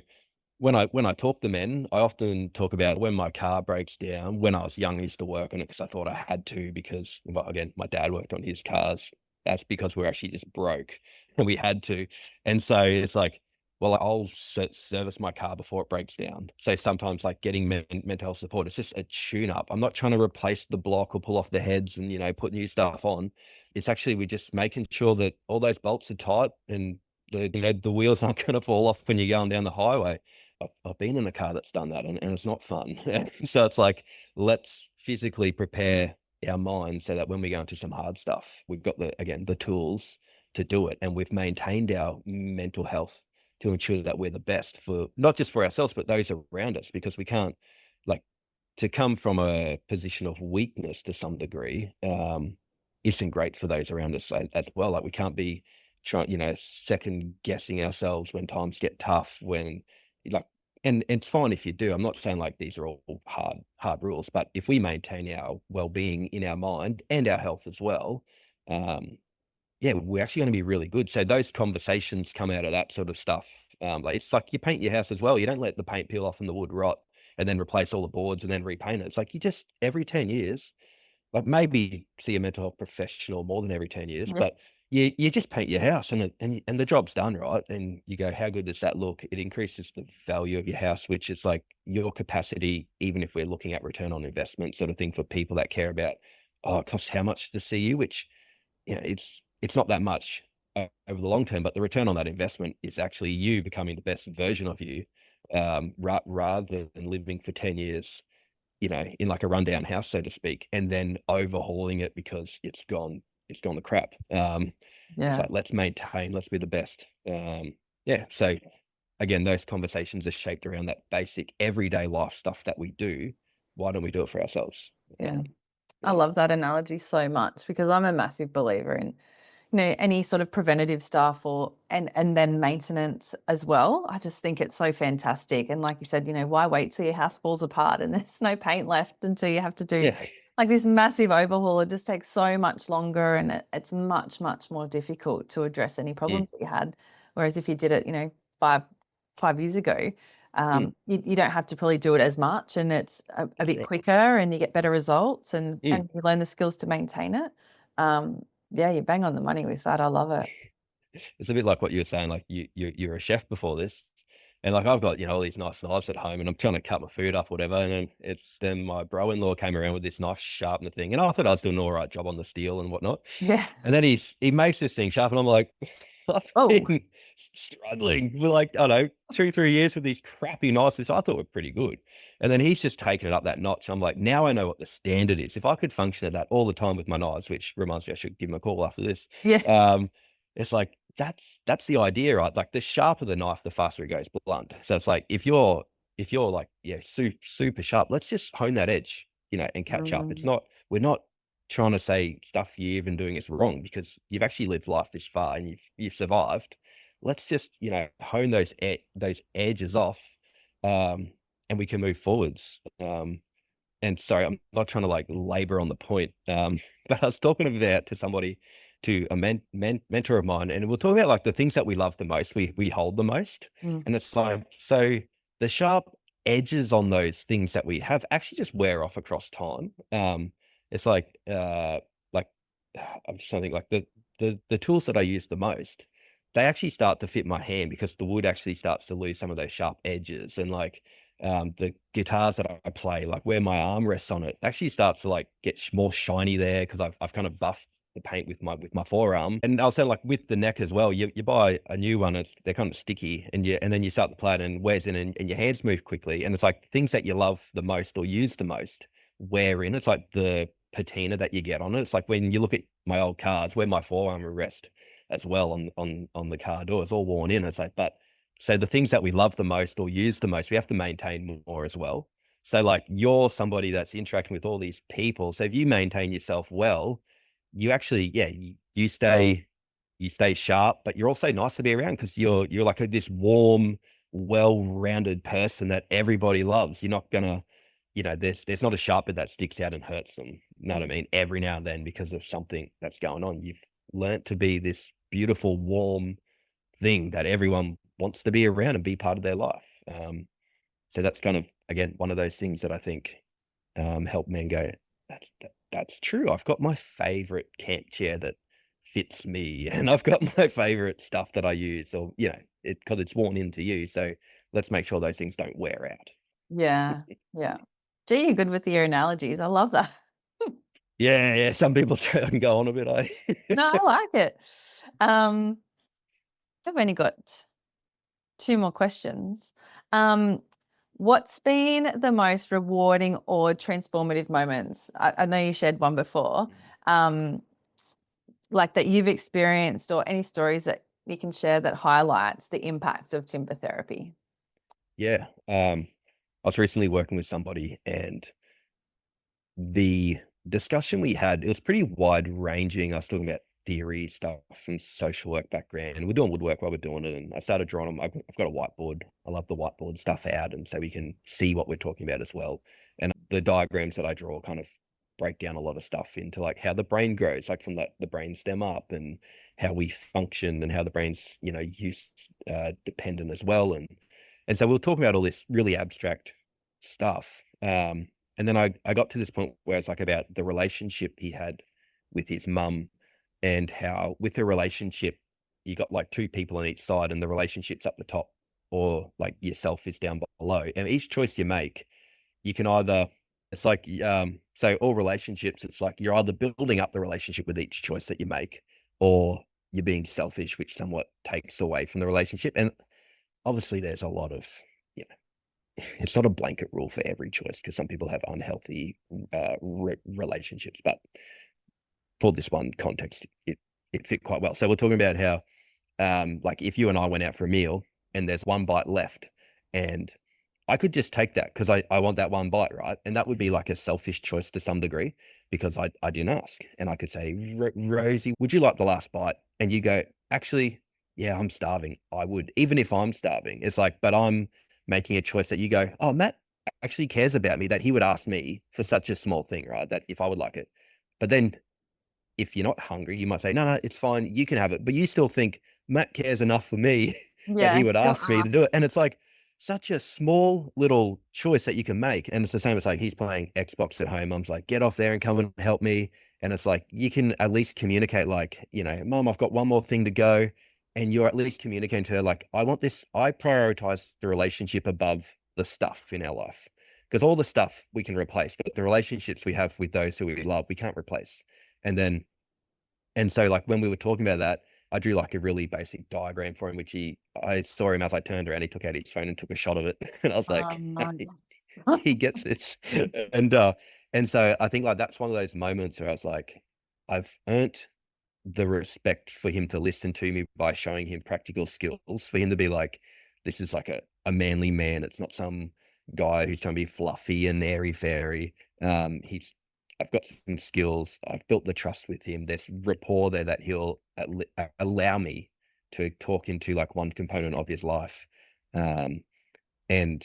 when I talk to men, I often talk about when my car breaks down. When I was young, I used to work on it because I thought I had to because, well, again, my dad worked on his cars. That's because we're actually just broke and we had to. And so it's like, well, I'll service my car before it breaks down. So sometimes like getting mental health support, it's just a tune up. I'm not trying to replace the block or pull off the heads and, put new stuff on. It's actually, we're just making sure that all those bolts are tight and the wheels aren't going to fall off when you're going down the highway. I've been in a car that's done that, and it's not fun. So it's like, let's physically prepare our minds so that when we go into some hard stuff, we've got the tools to do it, and we've maintained our mental health to ensure that we're the best for not just for ourselves but those around us, because we can't, like, to come from a position of weakness to some degree isn't great for those around us as well. Like we can't be trying, second guessing ourselves when times get tough, when like, and it's fine if you do. I'm not saying like these are all hard rules, but if we maintain our well-being in our mind and our health as well, um, yeah, we're actually going to be really good. So those conversations come out of that sort of stuff. Like it's like you paint your house as well. You don't let the paint peel off and the wood rot and then replace all the boards and then repaint it. It's like you just every 10 years, like maybe see a mental health professional more than every 10 years, Yeah. but you just paint your house and the job's done, right? And you go, how good does that look? It increases the value of your house, which is like your capacity, even if we're looking at return on investment sort of thing for people that care about, oh, it costs how much to see you, which, it's not that much over the long term, but the return on that investment is actually you becoming the best version of you, rather than living for 10 years, in like a rundown house, so to speak, and then overhauling it because it's gone to crap. It's Yeah. like, let's maintain, let's be the best. Yeah. So again, those conversations are shaped around that basic everyday life stuff that we do. Why don't we do it for ourselves? Yeah. I Yeah. love that analogy so much because I'm a massive believer in any sort of preventative stuff or and then maintenance as well. I just think it's so fantastic. And like you said, why wait till your house falls apart and there's no paint left until you have to do Yeah. like this massive overhaul? It just takes so much longer and it's much, much more difficult to address any Mm, problems that you had. Whereas if you did it, five 5 years ago, mm, you don't have to probably do it as much and it's a that's bit right. quicker and you get better results and Mm. you learn the skills to maintain it. Yeah, you bang on the money with that. I love it. It's a bit like what you were saying, like you're a chef before this, and like I've got all these nice knives at home, and I'm trying to cut my food up, whatever. And then my bro-in-law came around with this nice sharpener thing, and I thought I was doing an all right job on the steel and whatnot. Yeah. And then he makes this thing sharp, and I'm like, I've Oh, been struggling for like, I don't know, 2-3 years with these crappy knives, which I thought were pretty good. And then he's just taken it up that notch. I'm like, now I know what the standard is. If I could function at that all the time with my knives, which reminds me I should give him a call after this. yeah. Um, it's like that's the idea, right? Like the sharper the knife, the faster it goes blunt. So it's like if you're like, yeah, super sharp, let's just hone that edge, and catch up. It's Mm, not we're not trying to say stuff you're even doing is wrong because you've actually lived life this far and you've survived. Let's just, hone those edges off, and we can move forwards. and sorry, I'm not trying to like labor on the point, but I was talking about to somebody, to a mentor of mine, and we're talking about like the things that we love the most, we hold the most, Mm. and it's like, so the sharp edges on those things that we have actually just wear off across time. It's like I'm just trying to think, like the tools that I use the most, they actually start to fit my hand because the wood actually starts to lose some of those sharp edges, and like the guitars that I play, like where my arm rests on it, actually starts to like get more shiny there because I've kind of buffed the paint with my forearm. And I'll say like with the neck as well, you buy a new one, they're kind of sticky, and then you start to play it and wears in, and your hands move quickly. And it's like things that you love the most or use the most wear in. It's like the patina that you get on it. It's like when you look at my old cars where my forearm will rest as well on the car door, it's all worn in. It's like, but so the things that we love the most or use the most, we have to maintain more as well. So like you're somebody that's interacting with all these people. So if you maintain yourself well, you actually, yeah, you stay sharp, but you're also nice to be around because you're like this warm, well-rounded person that everybody loves. You're not gonna, there's not a sharp bit that sticks out and hurts them. You know what I mean? Every now and then because of something that's going on. You've learnt to be this beautiful, warm thing that everyone wants to be around and be part of their life. So that's kind of, again, one of those things that I think help men go, that's true. I've got my favorite camp chair that fits me, and I've got my favorite stuff that I use, or, because it's worn into you. So let's make sure those things don't wear out. Yeah. Yeah. Gee, you're good with your analogies. I love that. Yeah, yeah. Some people can go on a bit. No, I like it. Um, I've only got two more questions. Um, what's been the most rewarding or transformative moments? I know you shared one before, um, like that you've experienced, or any stories that you can share that highlights the impact of timber therapy. Yeah. I was recently working with somebody, and the discussion we had, it was pretty wide ranging. I was talking about theory stuff and social work background, and we're doing woodwork while we're doing it. And I started drawing them. I've got a whiteboard. I love the whiteboard stuff out, and so we can see what we're talking about as well. And the diagrams that I draw kind of break down a lot of stuff into like how the brain grows, like from the brain stem up, and how we function, and how the brain's use dependent as well. And so we were talking about all this really abstract stuff. And then I got to this point where it's like about the relationship he had with his mum, and how with the relationship, you got like two people on each side, and the relationship's up the top, or like yourself is down below. And each choice you make, you can either, it's like, so all relationships, it's like you're either building up the relationship with each choice that you make, or you're being selfish, which somewhat takes away from the relationship. And obviously there's a lot of, you it's not a blanket rule for every choice, because some people have unhealthy relationships, but for this one context, it fit quite well. So we're talking about how, like if you and I went out for a meal and there's one bite left, and I could just take that because I want that one bite, right? And that would be like a selfish choice to some degree, because I didn't ask. And I could say, Rosie, would you like the last bite? And you go, actually, yeah, I'm starving. I would, even if I'm starving. It's like, but I'm making a choice that you go, oh, Matt actually cares about me, that he would ask me for such a small thing, right? That if I would like it. But then if you're not hungry, you might say, no, it's fine. You can have it. But you still think Matt cares enough for me that Yeah, he would still ask me to do it. And it's like such a small little choice that you can make. And it's the same as like he's playing Xbox at home. Mom's like, get off there and come and help me. And it's like, you can at least communicate, like, Mom, I've got one more thing to go. And you're at least communicating to her, like, I want this. I prioritize the relationship above the stuff in our life. Because all the stuff we can replace, but the relationships we have with those who we love, we can't replace. And so like when we were talking about that, I drew like a really basic diagram for him, which I saw him as I turned around, he took out his phone and took a shot of it. And I was like, nice. he gets it. And so I think like that's one of those moments where I was like, I've earned the respect for him to listen to me by showing him practical skills, for him to be like, this is like a manly man. It's not some guy who's trying to be fluffy and airy fairy. I've got some skills. I've built the trust with him. There's rapport there that he'll allow me to talk into like one component of his life. And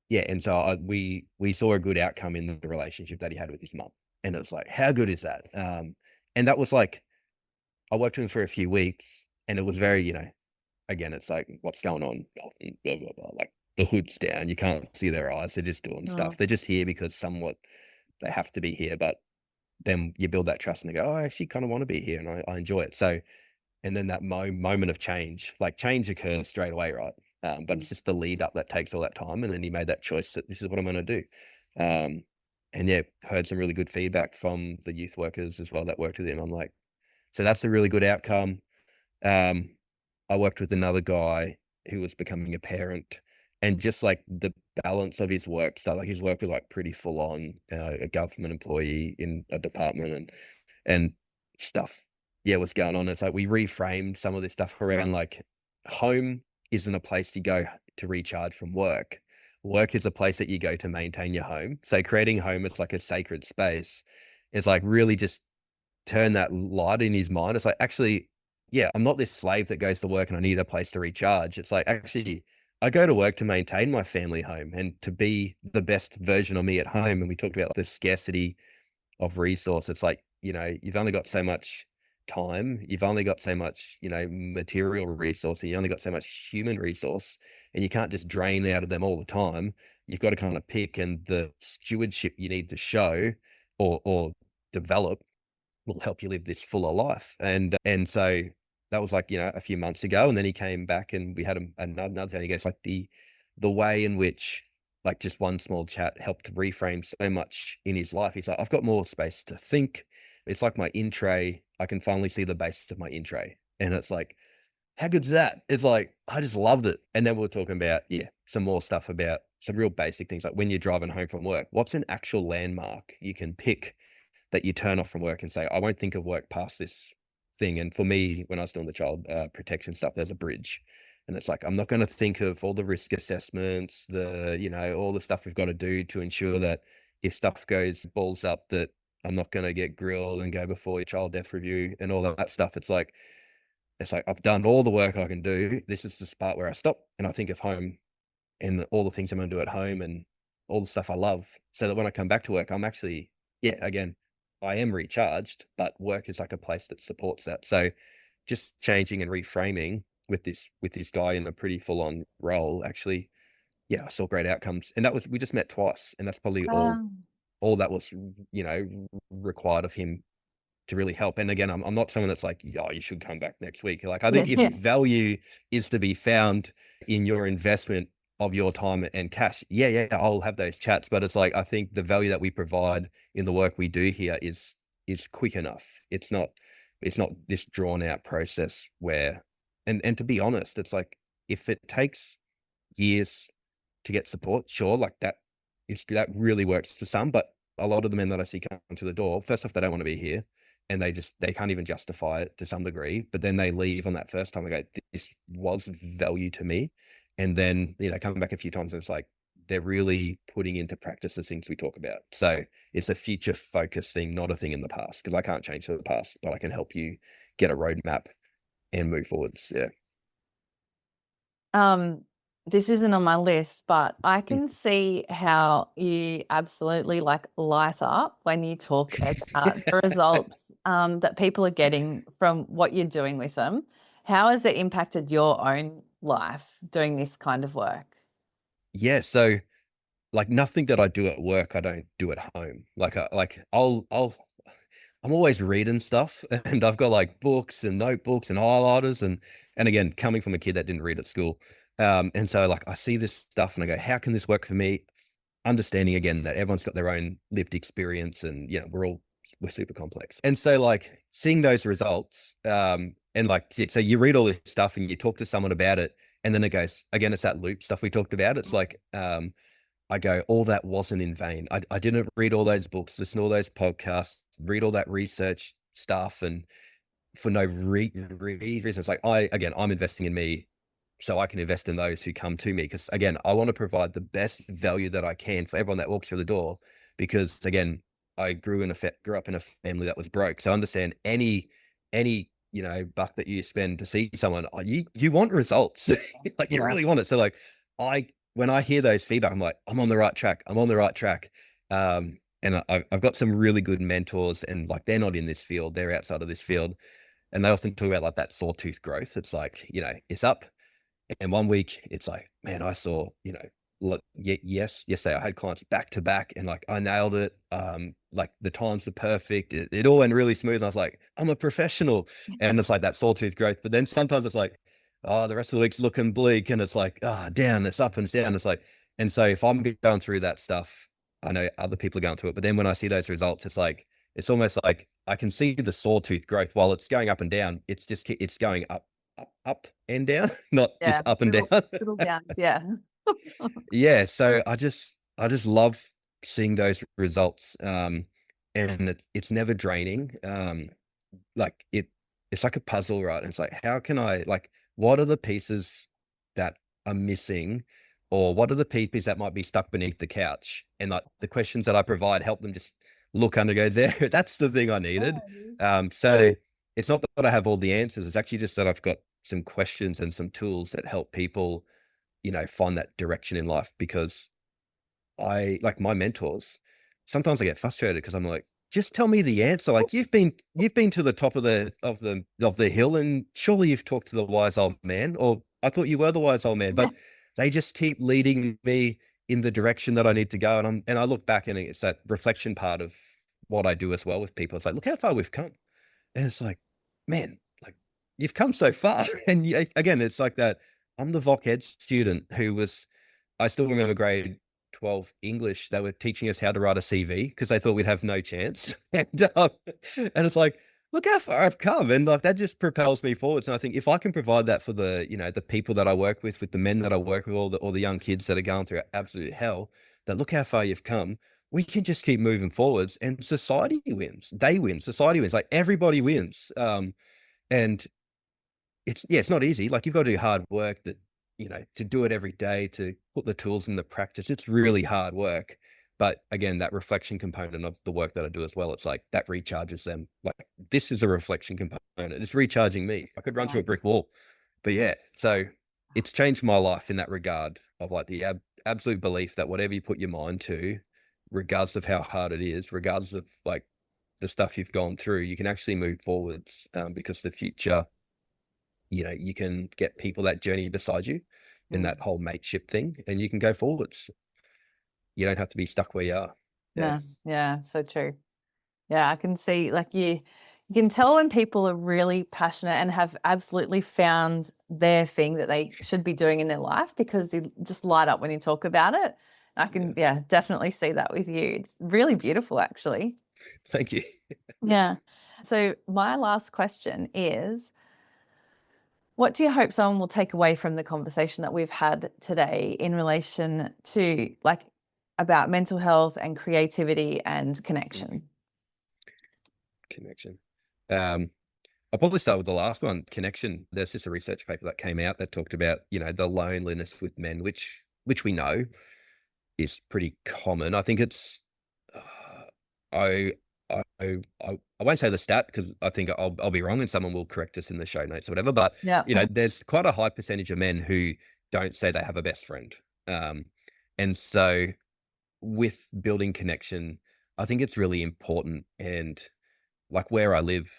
yeah, and so we saw a good outcome in the relationship that he had with his mum, and it was like, how good is that? And that was like, I worked with him for a few weeks, and it was very, again, it's like, what's going on? Nothing, blah, blah, blah. Like the hood's down, you can't see their eyes. They're just doing Mm. stuff. They're just here because somewhat they have to be here, but then you build that trust and they go, oh, I actually kind of want to be here and I enjoy it. So, and then that moment of change, like change occurs straight away, right? But it's just the lead up that takes all that time. And then he made that choice that this is what I'm going to do. Um, and yeah, heard some really good feedback from the youth workers as well that worked with him. I'm like, so that's a really good outcome. Um, I worked with another guy who was becoming a parent, and just like the balance of his work stuff, like his work was like pretty full on, a government employee in a department and stuff. Yeah, what's going on? It's like we reframed some of this stuff around like home isn't a place you go to recharge from work. Work is a place that you go to maintain your home. So creating home as like a sacred space is like really just turn that light in his mind. It's like, actually, yeah, I'm not this slave that goes to work and I need a place to recharge. It's like, actually, I go to work to maintain my family home and to be the best version of me at home. And we talked about the scarcity of resource. It's like, you've only got so much time, you've only got so much, material resource, and you only got so much human resource, and you can't just drain out of them all the time. You've got to kind of pick, and the stewardship you need to show or develop will help you live this fuller life. And so that was like, a few months ago. And then he came back and we had another thing. He goes like the way in which like just one small chat helped reframe so much in his life. He's like, I've got more space to think. It's like my in tray. I can finally see the basis of my in tray. And it's like, how good's that? It's like, I just loved it. And then we we're talking about, yeah, some more stuff about some real basic things like when you're driving home from work, what's an actual landmark you can pick that you turn off from work and say, I won't think of work past this thing. And for me, when I was doing the child protection stuff, there's a bridge. And it's like, I'm not going to think of all the risk assessments, all the stuff we've got to do to ensure that if stuff goes balls up, that I'm not going to get grilled and go before your child death review and all that stuff. It's like I've done all the work I can do. This is the part where I stop and I think of home and all the things I'm going to do at home and all the stuff I love, so that when I come back to work, I'm actually, yeah, again, I am recharged, but work is like a place that supports that. So just changing and reframing with this guy in a pretty full on role, actually, yeah, I saw great outcomes. And we just met twice, and that's probably all that was, required of him to really help. And again, I'm not someone that's like, oh, you should come back next week. Like, I think if Yeah. value is to be found in your investment of your time and cash, yeah, I'll have those chats. But it's like, I think the value that we provide in the work we do here is quick enough. It's not this drawn out process where, and to be honest, it's like, if it takes years to get support, sure, like that really works for some. But a lot of the men that I see come to the door, first off, they don't want to be here, and they can't even justify it to some degree. But then they leave on that first time. They go, this was value to me, and then coming back a few times, and it's like they're really putting into practice the things we talk about. So it's a future focused thing, not a thing in the past, because I can't change the past, but I can help you get a roadmap and move forwards. Yeah. Um, this isn't on my list, but I Mm. can see how you absolutely like light up when you talk about the results that people are getting from what you're doing with them. How has it impacted your own life doing this kind of work? Yeah. So like nothing that I do at work, I don't do at home. I'm always reading stuff, and I've got like books and notebooks and highlighters, and again, coming from a kid that didn't read at school, and so like I see this stuff and I go, how can this work for me? Understanding again that everyone's got their own lived experience, and we're super complex, and so like seeing those results, and like so you read all this stuff and you talk to someone about it, and then it goes again, it's that loop stuff we talked about. It's like I go, all that wasn't in vain. I didn't read all those books, listen to all those podcasts, read all that research stuff, and for no reason. It's like I'm investing in me, so I can invest in those who come to me. Because again, I want to provide the best value that I can for everyone that walks through the door. Because again, I grew up in a family that was broke, so I understand any buck that you spend to see someone, you want results, like you Yeah. really want it. So like I when I hear those feedback, I'm like, I'm on the right track. I'm on the right track. And I've got some really good mentors, and like they're not in this field, they're outside of this field. And they often talk about like that sawtooth growth. It's like, it's up. And one week it's like, man, I saw, yesterday I had clients back to back and like I nailed it. Like the times were perfect. It all went really smooth. And I was like, I'm a professional. And it's like that sawtooth growth. But then sometimes it's like, oh, the rest of the week's looking bleak. And it's like, down, it's up and down. It's like, and so if I'm going through that stuff, I know other people are going through it. But then when I see those results, it's like, it's almost like I can see the sawtooth growth while it's going up and down. It's going up and down, not Yeah. just up and Little, down. little downs. Yeah. Yeah. So I just love seeing those results. And it's never draining. Like it's like a puzzle, right? And it's like, how can I, like, what are the pieces that are missing, or what are the pieces that might be stuck beneath the couch? And like the questions that I provide help them just look under, go there. That's the thing I needed. So it's not that I have all the answers. It's actually just that I've got some questions and some tools that help people, find that direction in life. Because I like my mentors. Sometimes I get frustrated because I'm like, just tell me the answer. Like you've been to the top of the hill, and surely you've talked to the wise old man, or I thought you were the wise old man. Yeah. But they just keep leading me in the direction that I need to go. And I look back, and it's that reflection part of what I do as well with people. It's like, look how far we've come. And it's like, man, like you've come so far. And again, it's like that. I'm the Voc Ed student who was, I still remember grade 12 English. They were teaching us how to write a CV because they thought we'd have no chance. And it's like, look how far I've come. And like, that just propels me forwards. And I think if I can provide that for the people that I work with the men that I work with, all the young kids that are going through absolute hell, that look how far you've come, we can just keep moving forwards, and society wins. They win. Society wins. Like everybody wins. And it's not easy. Like you've got to do hard work to do it every day, to put the tools in the practice. It's really hard work. But again, that reflection component of the work that I do as well, it's like that recharges them. Like this is a reflection component. It's recharging me. I could run through a brick wall. But yeah, so it's changed my life in that regard of like the absolute belief that whatever you put your mind to, regardless of how hard it is, regardless of like the stuff you've gone through, you can actually move forwards, because the future, you can get people that journey beside you in that whole mateship thing, and you can go forwards. You don't have to be stuck where you are. No, yeah, so true. Yeah, I can see like you can tell when people are really passionate and have absolutely found their thing that they should be doing in their life, because you just light up when you talk about it. I can, definitely see that with you. It's really beautiful, actually. Thank you. Yeah. So my last question is, what do you hope someone will take away from the conversation that we've had today in relation to like about mental health and creativity and connection? Connection. I'll probably start with the last one, connection. There's just a research paper that came out that talked about, the loneliness with men, which we know is pretty common. I think it's, I, I won't say the stat because I think I'll be wrong and someone will correct us in the show notes or whatever. But Yeah. there's quite a high percentage of men who don't say they have a best friend. And so with building connection, I think it's really important. And like where I live,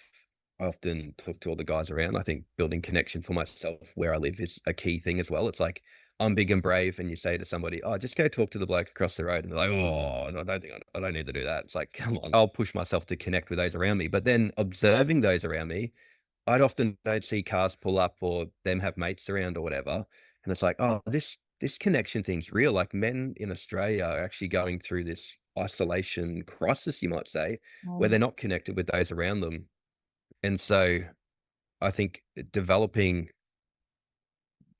I often talk to all the guys around. I think building connection for myself where I live is a key thing as well. It's like I'm big and brave, and you say to somebody, "Oh, just go talk to the bloke across the road," and they're like, "Oh, I don't need to do that." It's like, come on, I'll push myself to connect with those around me. But then observing those around me, I'd often don't see cars pull up or them have mates around or whatever, and it's like, oh, this connection thing's real. Like men in Australia are actually going through this isolation crisis, you might say, where they're not connected with those around them. And so I think developing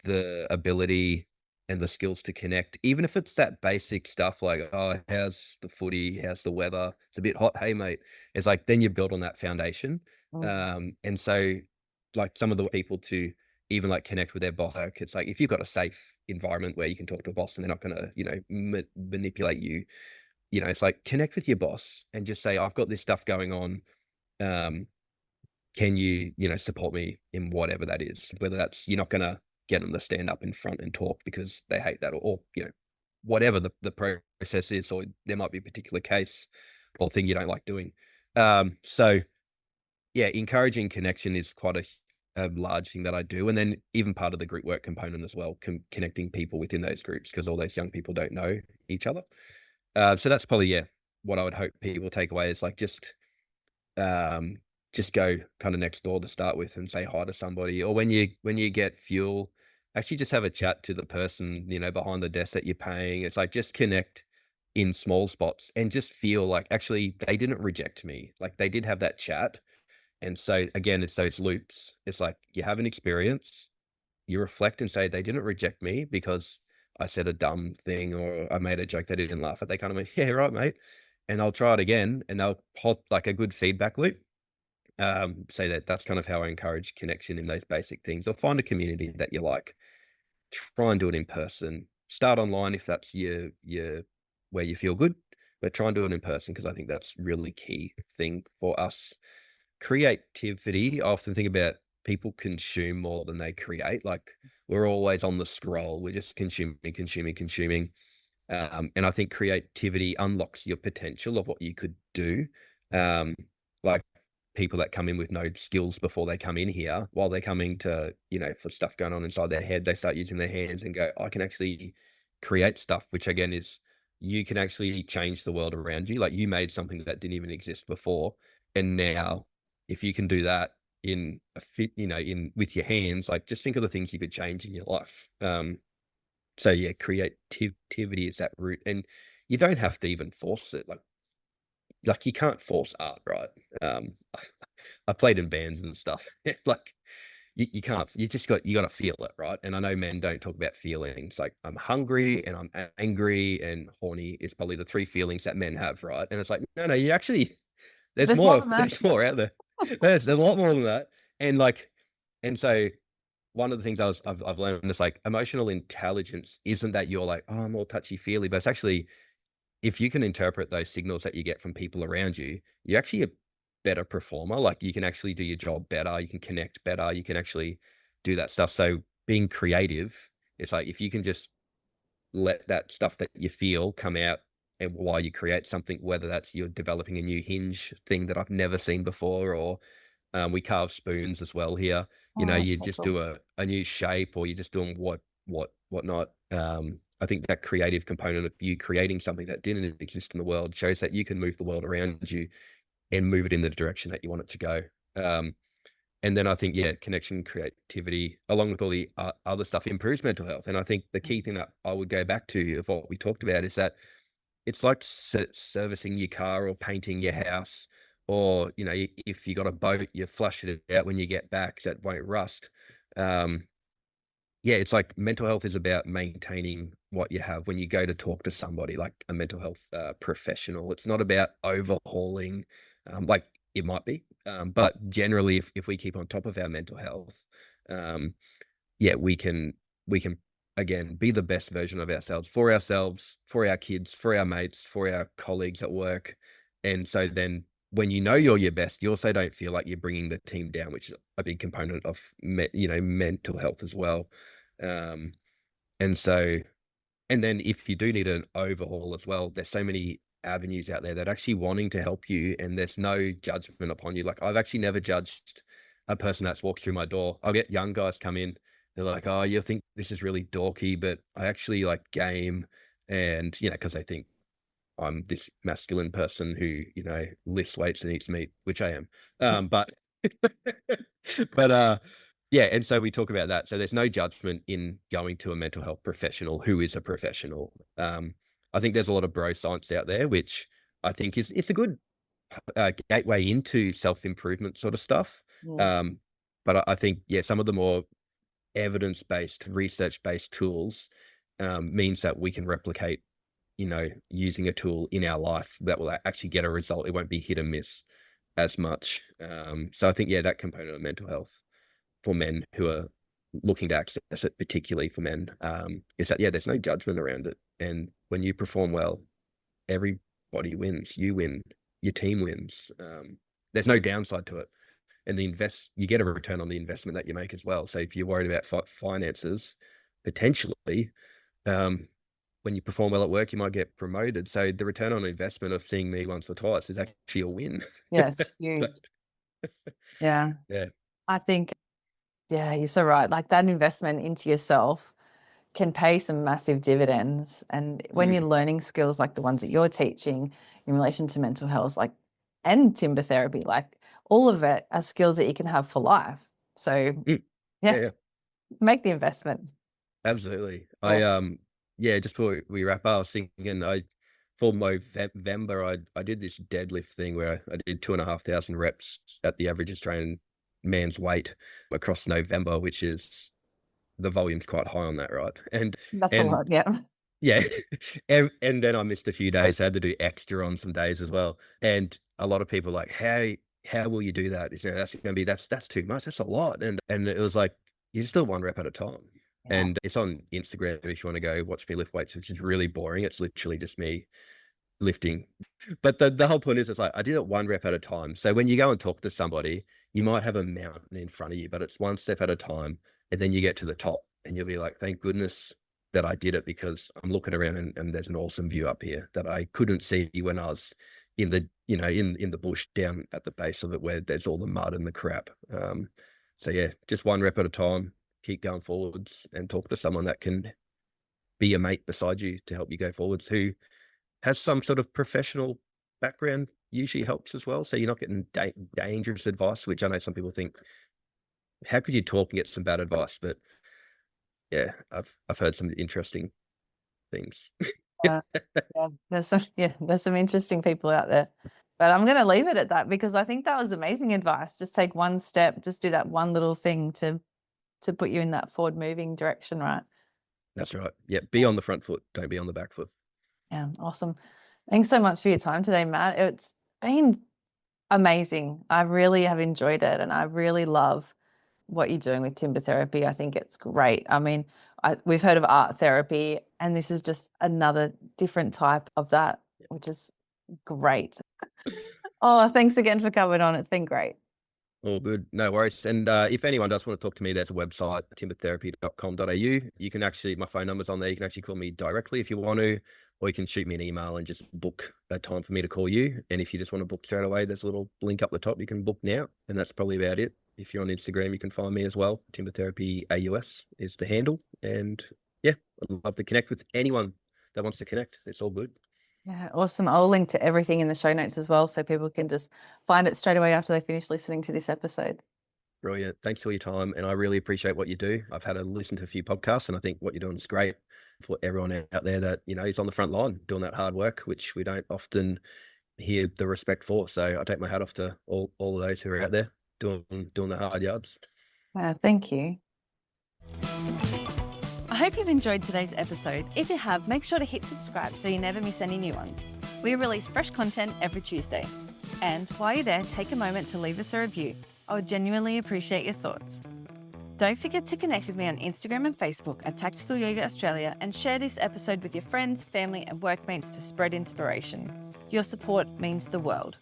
the ability and the skills to connect, even if it's that basic stuff like, oh, how's the footy? How's the weather? It's a bit hot. Hey, mate. It's like, then you build on that foundation. And so like some of the people to even like connect with their boss, like, it's like, if you've got a safe environment where you can talk to a boss and they're not going to, manipulate you, it's like connect with your boss and just say, I've got this stuff going on. Can you, support me in whatever that is, whether that's, you're not going to get them to stand up in front and talk because they hate that, or whatever the process is, or there might be a particular case or thing you don't like doing. So yeah, encouraging connection is quite a large thing that I do. And then even part of the group work component as well, connecting people within those groups, because all those young people don't know each other. So that's probably, yeah, what I would hope people take away is like um, just go kind of next door to start with and say hi to somebody. Or when you get fuel, actually just have a chat to the person, behind the desk that you're paying. It's like just connect in small spots and just feel like actually they didn't reject me. Like they did have that chat. And so again, it's those loops. It's like you have an experience, you reflect and say, they didn't reject me because I said a dumb thing or I made a joke they didn't laugh at. They kind of went, yeah, right, mate. And I'll try it again, and they'll put like a good feedback loop. Say that's kind of how I encourage connection in those basic things. Or find a community that you like. Try and do it in person. Start online if that's your where you feel good, but try and do it in person, because I think that's really key thing for us. Creativity, I often think about people consume more than they create. Like we're always on the scroll. We're just consuming, consuming, consuming. And I think creativity unlocks your potential of what you could do. Like people that come in with no skills before they come in here, while they're coming to, for stuff going on inside their head, they start using their hands and go, I can actually create stuff, which again is you can actually change the world around you. Like you made something that didn't even exist before. And now if you can do that in a fit, in with your hands, like just think of the things you could change in your life. So yeah, creativity is that root, and you don't have to even force it. Like you can't force art, right? Um, I played in bands and stuff. Like you can't. You got to feel it, right? And I know men don't talk about feelings. Like I'm hungry and I'm angry and horny. It's probably the three feelings that men have, right? And it's like no, you actually there's There's more more. than that. There's more out there. There's a lot more than that. And like, and so one of the things I've learned is like emotional intelligence isn't that you're like, oh, I'm all touchy feely, but it's actually if you can interpret those signals that you get from people around you, you're actually a better performer. Like you can actually do your job better, you can connect better, you can actually do that stuff. So being creative, it's like if you can just let that stuff that you feel come out and while you create something, whether that's you're developing a new hinge thing that I've never seen before, or we carve spoons as well here. Oh, that's You so just cool. do a new shape, or you're just doing whatnot. I think that creative component of you creating something that didn't exist in the world shows that you can move the world around you and move it in the direction that you want it to go. And then I think, yeah, connection, creativity, along with all the other stuff, improves mental health. And I think the key thing that I would go back to of what we talked about is that it's like servicing your car or painting your house, or if you got a boat, you flush it out when you get back so it won't rust. Um, yeah, it's like mental health is about maintaining what you have when you go to talk to somebody like a mental health professional. It's not about overhauling, like it might be, but generally, if we keep on top of our mental health, um, yeah, we can again be the best version of ourselves, for our kids, for our mates, for our colleagues at work. And so then when you know you're your best, you also don't feel like you're bringing the team down, which is a big component of mental health as well. um and so, and then if you do need an overhaul as well, there's so many avenues out there that are actually wanting to help you, and there's no judgment upon you. Like I've actually never judged a person that's walked through my door. I'll get young guys come in, they're like, oh, you think this is really dorky, but I actually like game. And because they think I'm this masculine person who lifts weights and eats meat, which I am. But but yeah, and so we talk about that. So there's no judgment in going to a mental health professional who is a professional. I think there's a lot of bro science out there, which I think it's a good gateway into self-improvement sort of stuff. Yeah. Um, but I think, yeah, some of the more evidence-based, research-based tools means that we can replicate, using a tool in our life that will actually get a result. It won't be hit and miss as much. So I think, yeah, that component of mental health for men who are looking to access it, particularly for men, is that, yeah, there's no judgment around it. And when you perform well, everybody wins. You win, your team wins. There's no downside to it. and you get a return on the investment that you make as well. So if you're worried about finances, potentially, when you perform well at work, you might get promoted. So the return on investment of seeing me once or twice is actually a win. Yeah, it's But huge. Yeah. yeah. I think, yeah, you're so right. Like that investment into yourself can pay some massive dividends. And when you're Mm, learning skills like the ones that you're teaching in relation to mental health, like, and timber therapy, like all of it are skills that you can have for life. So mm. Yeah, yeah, yeah, make the investment. absolutely. Yeah. Yeah, just before we wrap up, I was thinking for November, I did this deadlift thing where I did 2,500 reps at the average Australian man's weight across November, which is the volume's quite high on that, right? That's a And lot. Yeah. yeah, and then I missed a few days. I had to do extra on some days as well. And a lot of people are like, how will you do that? That's going to be that's too much. That's a lot. And it was like you just do one rep at a time. Yeah. And it's on Instagram if you want to go watch me lift weights, which is really boring. It's literally just me lifting. But the whole point is, it's like I did it one rep at a time. So when you go and talk to somebody, you might have a mountain in front of you, but it's one step at a time. And then you get to the top and you'll be like, thank goodness that I did it, because I'm looking around and there's an awesome view up here that I couldn't see when I was in the, in the bush down at the base of it where there's all the mud and the crap. So yeah, just one rep at a time, keep going forwards and talk to someone that can be a mate beside you to help you go forwards, who has some sort of professional background. Usually helps as well. So you're not getting dangerous advice, which I know some people think, how could you talk and get some bad advice? But yeah, I've heard some interesting things. Yeah. Yeah. There's some interesting people out there. But I'm going to leave it at that because I think that was amazing advice. Just take one step, just do that one little thing to put you in that forward moving direction, right? That's right. Yeah, be on the front foot, don't be on the back foot. Yeah, awesome. Thanks so much for your time today, Matt. It's been amazing. I really have enjoyed it and I really love what you're doing with timber therapy. I think it's great. I mean, we've heard of art therapy and this is just another different type of that, which is great. Oh, thanks again for coming on. It's been great. All good. No worries. And if anyone does want to talk to me, there's a website, timbertherapy.com.au. You can actually, my phone number's on there. You can actually call me directly if you want to, or you can shoot me an email and just book a time for me to call you. And if you just want to book straight away, there's a little link up the top. You can book now. And that's probably about it. If you're on Instagram, you can find me as well. Timber Therapy AUS is the handle. And yeah, I'd love to connect with anyone that wants to connect. It's all good. Yeah, awesome. I'll link to everything in the show notes as well so people can just find it straight away after they finish listening to this episode. Brilliant. Thanks for your time. And I really appreciate what you do. I've had a listen to a few podcasts and I think what you're doing is great for everyone out there that, is on the front line doing that hard work, which we don't often hear the respect for. So I take my hat off to all of those who are out there doing the hard yards. Thank you. I hope you've enjoyed today's episode. If you have, make sure to hit subscribe so you never miss any new ones. We release fresh content every Tuesday. And while you're there, take a moment to leave us a review. I would genuinely appreciate your thoughts. Don't forget to connect with me on Instagram and Facebook at Tactical Yoga Australia and share this episode with your friends, family and workmates to spread inspiration. Your support means the world.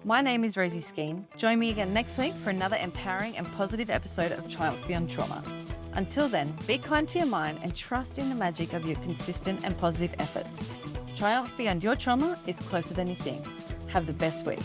My name is Rosie Skeen. Join me again next week for another empowering and positive episode of Triumph Beyond Trauma. Until then, be kind to your mind and trust in the magic of your consistent and positive efforts. Triumph beyond your trauma is closer than you think. Have the best week.